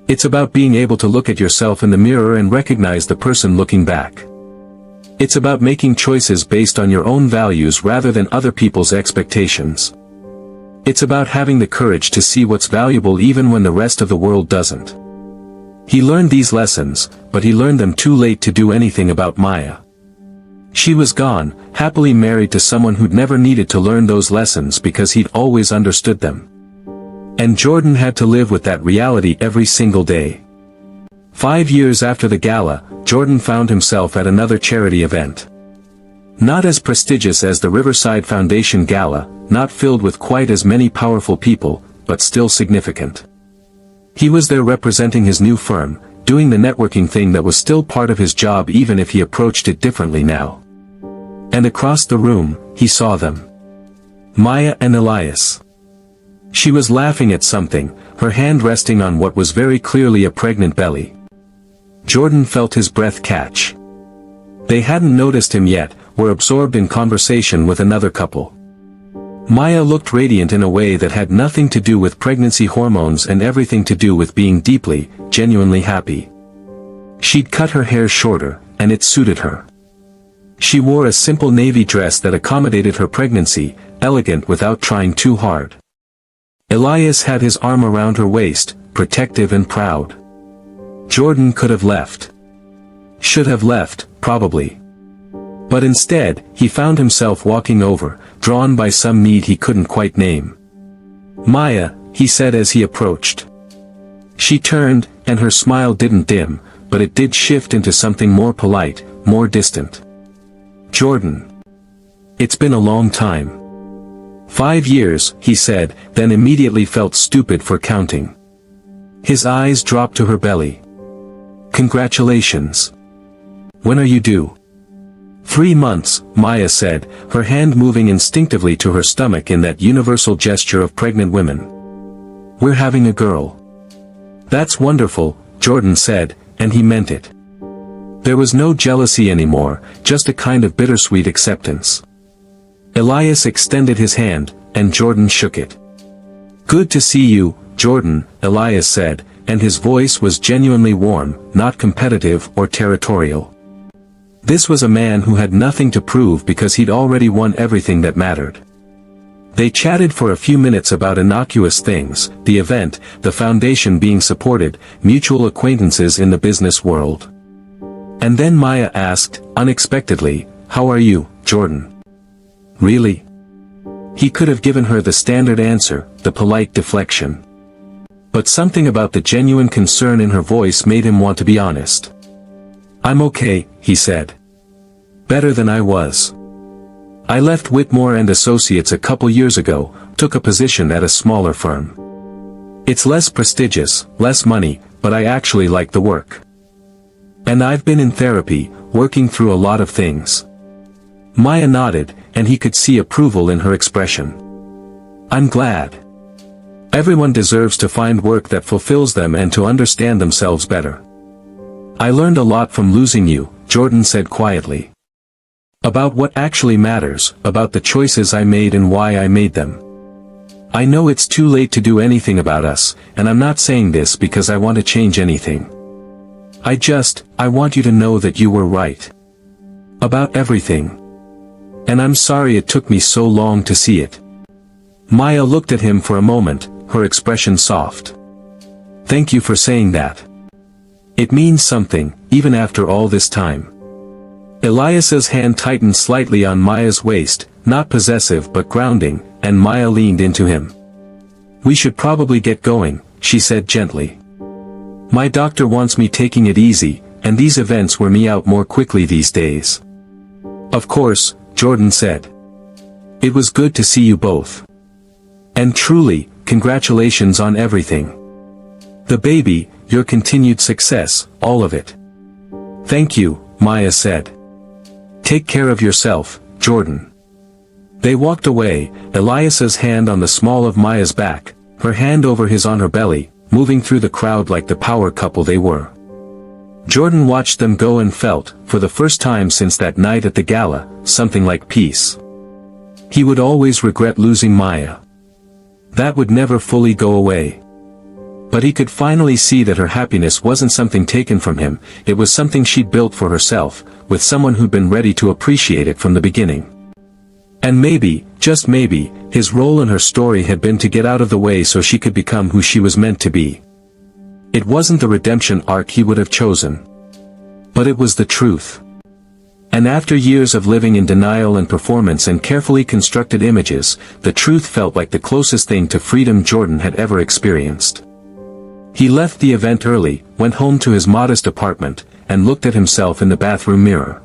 It's about being able to look at yourself in the mirror and recognize the person looking back. It's about making choices based on your own values rather than other people's expectations. It's about having the courage to see what's valuable even when the rest of the world doesn't. He learned these lessons, but he learned them too late to do anything about Maya. She was gone, happily married to someone who'd never needed to learn those lessons because he'd always understood them. And Jordan had to live with that reality every single day. 5 years after the gala, Jordan found himself at another charity event. Not as prestigious as the Riverside Foundation Gala, not filled with quite as many powerful people, but still significant. He was there representing his new firm, doing the networking thing that was still part of his job even if he approached it differently now. And across the room, he saw them. Maya and Elias. She was laughing at something, her hand resting on what was very clearly a pregnant belly. Jordan felt his breath catch. They hadn't noticed him yet, were absorbed in conversation with another couple. Maya looked radiant in a way that had nothing to do with pregnancy hormones and everything to do with being deeply, genuinely happy. She'd cut her hair shorter, and it suited her. She wore a simple navy dress that accommodated her pregnancy, elegant without trying too hard. Elias had his arm around her waist, protective and proud. Jordan could have left. Should have left, probably. But instead, he found himself walking over, drawn by some need he couldn't quite name. "Maya," he said as he approached. She turned, and her smile didn't dim, but it did shift into something more polite, more distant. "Jordan. It's been a long time." 5 years, he said, then immediately felt stupid for counting. His eyes dropped to her belly. "Congratulations. When are you due?" 3 months, Maya said, her hand moving instinctively to her stomach in that universal gesture of pregnant women. We're having a girl. That's wonderful, Jordan said, and he meant it. There was no jealousy anymore, just a kind of bittersweet acceptance. Elias extended his hand, and Jordan shook it. Good to see you, Jordan, Elias said, and his voice was genuinely warm, not competitive or territorial. This was a man who had nothing to prove because he'd already won everything that mattered. They chatted for a few minutes about innocuous things, the event, the foundation being supported, mutual acquaintances in the business world. And then Maya asked, unexpectedly, "How are you, Jordan?" Really? He could have given her the standard answer, the polite deflection. But something about the genuine concern in her voice made him want to be honest. I'm okay, he said. Better than I was. I left Whitmore and Associates a couple years ago, took a position at a smaller firm. It's less prestigious, less money, but I actually like the work. And I've been in therapy, working through a lot of things. Maya nodded, and he could see approval in her expression. I'm glad. Everyone deserves to find work that fulfills them and to understand themselves better. I learned a lot from losing you, Jordan said quietly. About what actually matters, about the choices I made and why I made them. I know it's too late to do anything about us, and I'm not saying this because I want to change anything. I want you to know that you were right. About everything. And I'm sorry it took me so long to see it. Maya looked at him for a moment, her expression soft. Thank you for saying that. It means something, even after all this time. Elias's hand tightened slightly on Maya's waist, not possessive but grounding, and Maya leaned into him. We should probably get going, she said gently. My doctor wants me taking it easy, and these events wear me out more quickly these days. Of course, Jordan said. It was good to see you both. And truly, congratulations on everything. The baby, your continued success, all of it. Thank you, Maya said. Take care of yourself, Jordan. They walked away, Elias's hand on the small of Maya's back, her hand over his on her belly, moving through the crowd like the power couple they were. Jordan watched them go and felt, for the first time since that night at the gala, something like peace. He would always regret losing Maya. That would never fully go away. But he could finally see that her happiness wasn't something taken from him, it was something she'd built for herself, with someone who'd been ready to appreciate it from the beginning. And maybe, just maybe, his role in her story had been to get out of the way so she could become who she was meant to be. It wasn't the redemption arc he would have chosen. But it was the truth. And after years of living in denial and performance and carefully constructed images, the truth felt like the closest thing to freedom Jordan had ever experienced. He left the event early, went home to his modest apartment, and looked at himself in the bathroom mirror.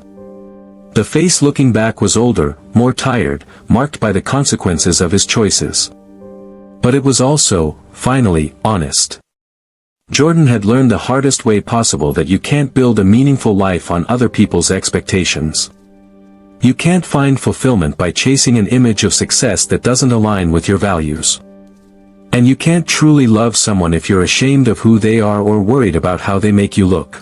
The face looking back was older, more tired, marked by the consequences of his choices. But it was also, finally, honest. Jordan had learned the hardest way possible that you can't build a meaningful life on other people's expectations. You can't find fulfillment by chasing an image of success that doesn't align with your values. And you can't truly love someone if you're ashamed of who they are or worried about how they make you look.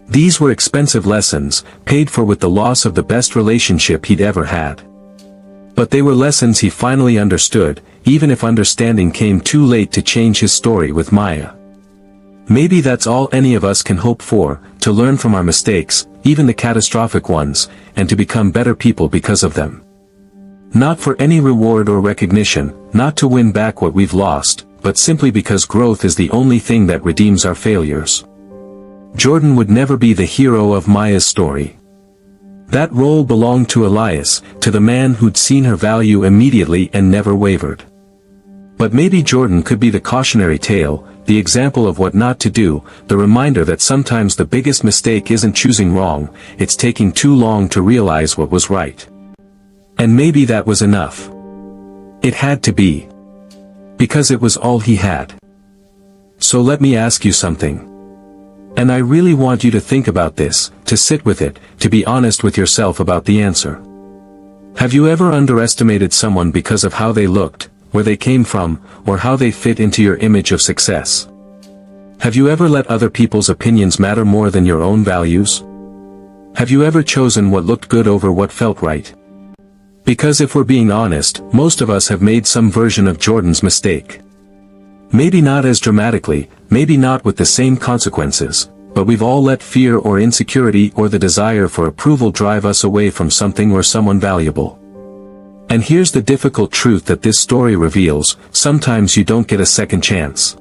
These were expensive lessons, paid for with the loss of the best relationship he'd ever had. But they were lessons he finally understood, even if understanding came too late to change his story with Maya. Maybe that's all any of us can hope for, to learn from our mistakes, even the catastrophic ones, and to become better people because of them. Not for any reward or recognition, not to win back what we've lost, but simply because growth is the only thing that redeems our failures. Jordan would never be the hero of Maya's story. That role belonged to Elias, to the man who'd seen her value immediately and never wavered. But maybe Jordan could be the cautionary tale, the example of what not to do, the reminder that sometimes the biggest mistake isn't choosing wrong, it's taking too long to realize what was right. And maybe that was enough. It had to be. Because it was all he had. So let me ask you something. And I really want you to think about this, to sit with it, to be honest with yourself about the answer. Have you ever underestimated someone because of how they looked, where they came from, or how they fit into your image of success? Have you ever let other people's opinions matter more than your own values? Have you ever chosen what looked good over what felt right? Because if we're being honest, most of us have made some version of Jordan's mistake. Maybe not as dramatically, maybe not with the same consequences, but we've all let fear or insecurity or the desire for approval drive us away from something or someone valuable. And here's the difficult truth that this story reveals: sometimes you don't get a second chance.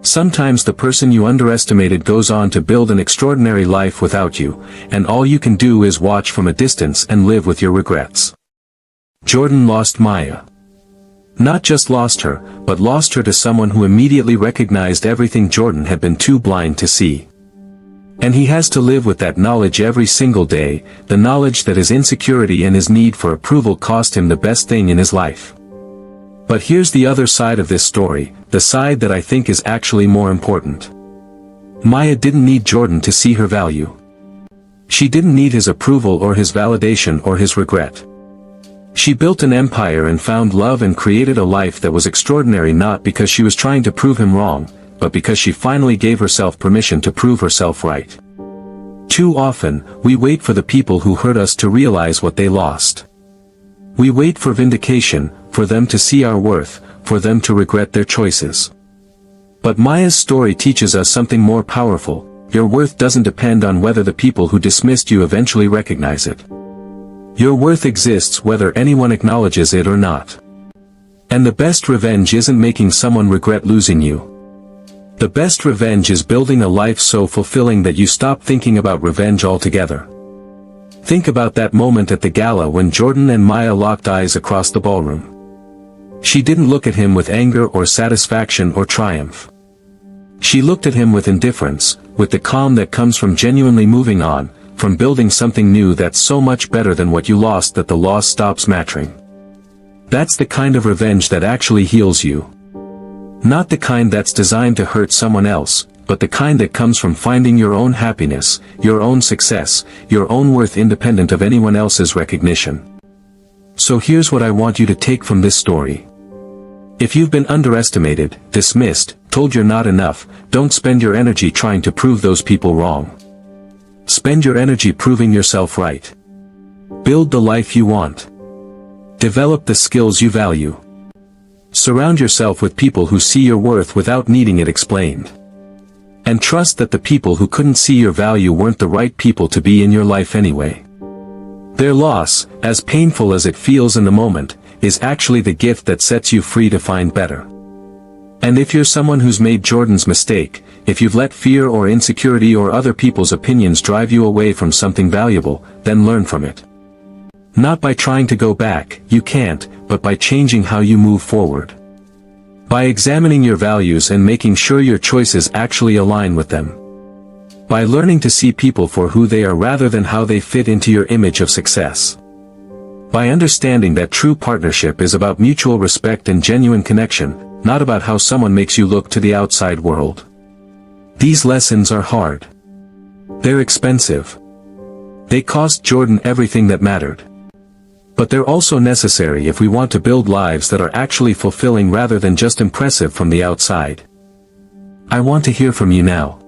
Sometimes the person you underestimated goes on to build an extraordinary life without you, and all you can do is watch from a distance and live with your regrets. Jordan lost Maya. Not just lost her, but lost her to someone who immediately recognized everything Jordan had been too blind to see. And he has to live with that knowledge every single day, the knowledge that his insecurity and his need for approval cost him the best thing in his life. But here's the other side of this story, the side that I think is actually more important. Maya didn't need Jordan to see her value. She didn't need his approval or his validation or his regret. She built an empire and found love and created a life that was extraordinary, not because she was trying to prove him wrong, but because she finally gave herself permission to prove herself right. Too often, we wait for the people who hurt us to realize what they lost. We wait for vindication, for them to see our worth, for them to regret their choices. But Maya's story teaches us something more powerful: your worth doesn't depend on whether the people who dismissed you eventually recognize it. Your worth exists whether anyone acknowledges it or not. And the best revenge isn't making someone regret losing you. The best revenge is building a life so fulfilling that you stop thinking about revenge altogether. Think about that moment at the gala when Jordan and Maya locked eyes across the ballroom. She didn't look at him with anger or satisfaction or triumph. She looked at him with indifference, with the calm that comes from genuinely moving on, from building something new that's so much better than what you lost that the loss stops mattering. That's the kind of revenge that actually heals you. Not the kind that's designed to hurt someone else, but the kind that comes from finding your own happiness, your own success, your own worth independent of anyone else's recognition. So here's what I want you to take from this story. If you've been underestimated, dismissed, told you're not enough, don't spend your energy trying to prove those people wrong. Spend your energy proving yourself right. Build the life you want. Develop the skills you value. Surround yourself with people who see your worth without needing it explained. And trust that the people who couldn't see your value weren't the right people to be in your life anyway. Their loss, as painful as it feels in the moment, is actually the gift that sets you free to find better. And if you're someone who's made Jordan's mistake, if you've let fear or insecurity or other people's opinions drive you away from something valuable, then learn from it. Not by trying to go back, you can't, but by changing how you move forward. By examining your values and making sure your choices actually align with them. By learning to see people for who they are rather than how they fit into your image of success. By understanding that true partnership is about mutual respect and genuine connection, not about how someone makes you look to the outside world. These lessons are hard. They're expensive. They cost Jordan everything that mattered. But they're also necessary if we want to build lives that are actually fulfilling rather than just impressive from the outside. I want to hear from you now.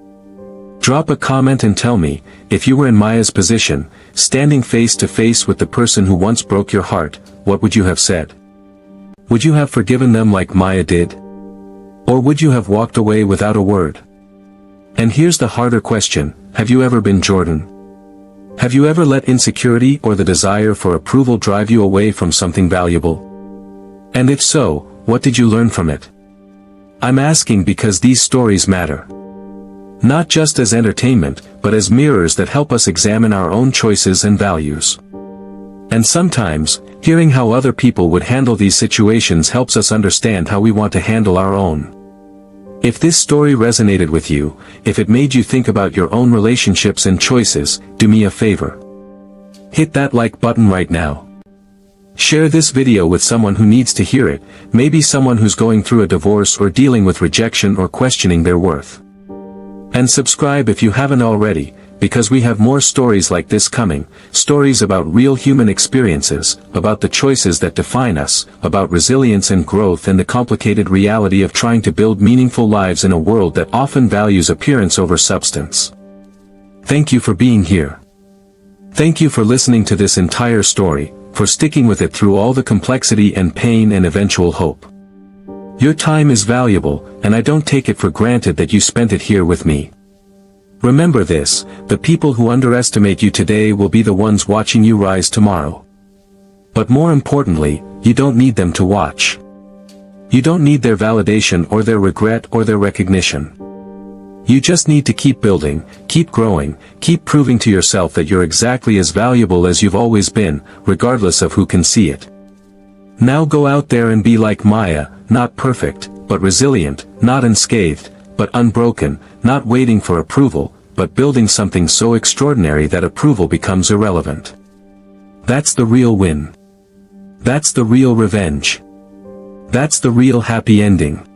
Drop a comment and tell me, if you were in Maya's position, standing face to face with the person who once broke your heart, what would you have said? Would you have forgiven them like Maya did? Or would you have walked away without a word? And here's the harder question: have you ever been Jordan? Have you ever let insecurity or the desire for approval drive you away from something valuable? And if so, what did you learn from it? I'm asking because these stories matter. Not just as entertainment, but as mirrors that help us examine our own choices and values. And sometimes, hearing how other people would handle these situations helps us understand how we want to handle our own. If this story resonated with you, if it made you think about your own relationships and choices, do me a favor. Hit that like button right now. Share this video with someone who needs to hear it, maybe someone who's going through a divorce or dealing with rejection or questioning their worth. And subscribe if you haven't already, because we have more stories like this coming, stories about real human experiences, about the choices that define us, about resilience and growth and the complicated reality of trying to build meaningful lives in a world that often values appearance over substance. Thank you for being here. Thank you for listening to this entire story, for sticking with it through all the complexity and pain and eventual hope. Your time is valuable, and I don't take it for granted that you spent it here with me. Remember this, the people who underestimate you today will be the ones watching you rise tomorrow. But more importantly, you don't need them to watch. You don't need their validation or their regret or their recognition. You just need to keep building, keep growing, keep proving to yourself that you're exactly as valuable as you've always been, regardless of who can see it. Now go out there and be like Maya, not perfect, but resilient, not unscathed, but unbroken, not waiting for approval, but building something so extraordinary that approval becomes irrelevant. That's the real win. That's the real revenge. That's the real happy ending.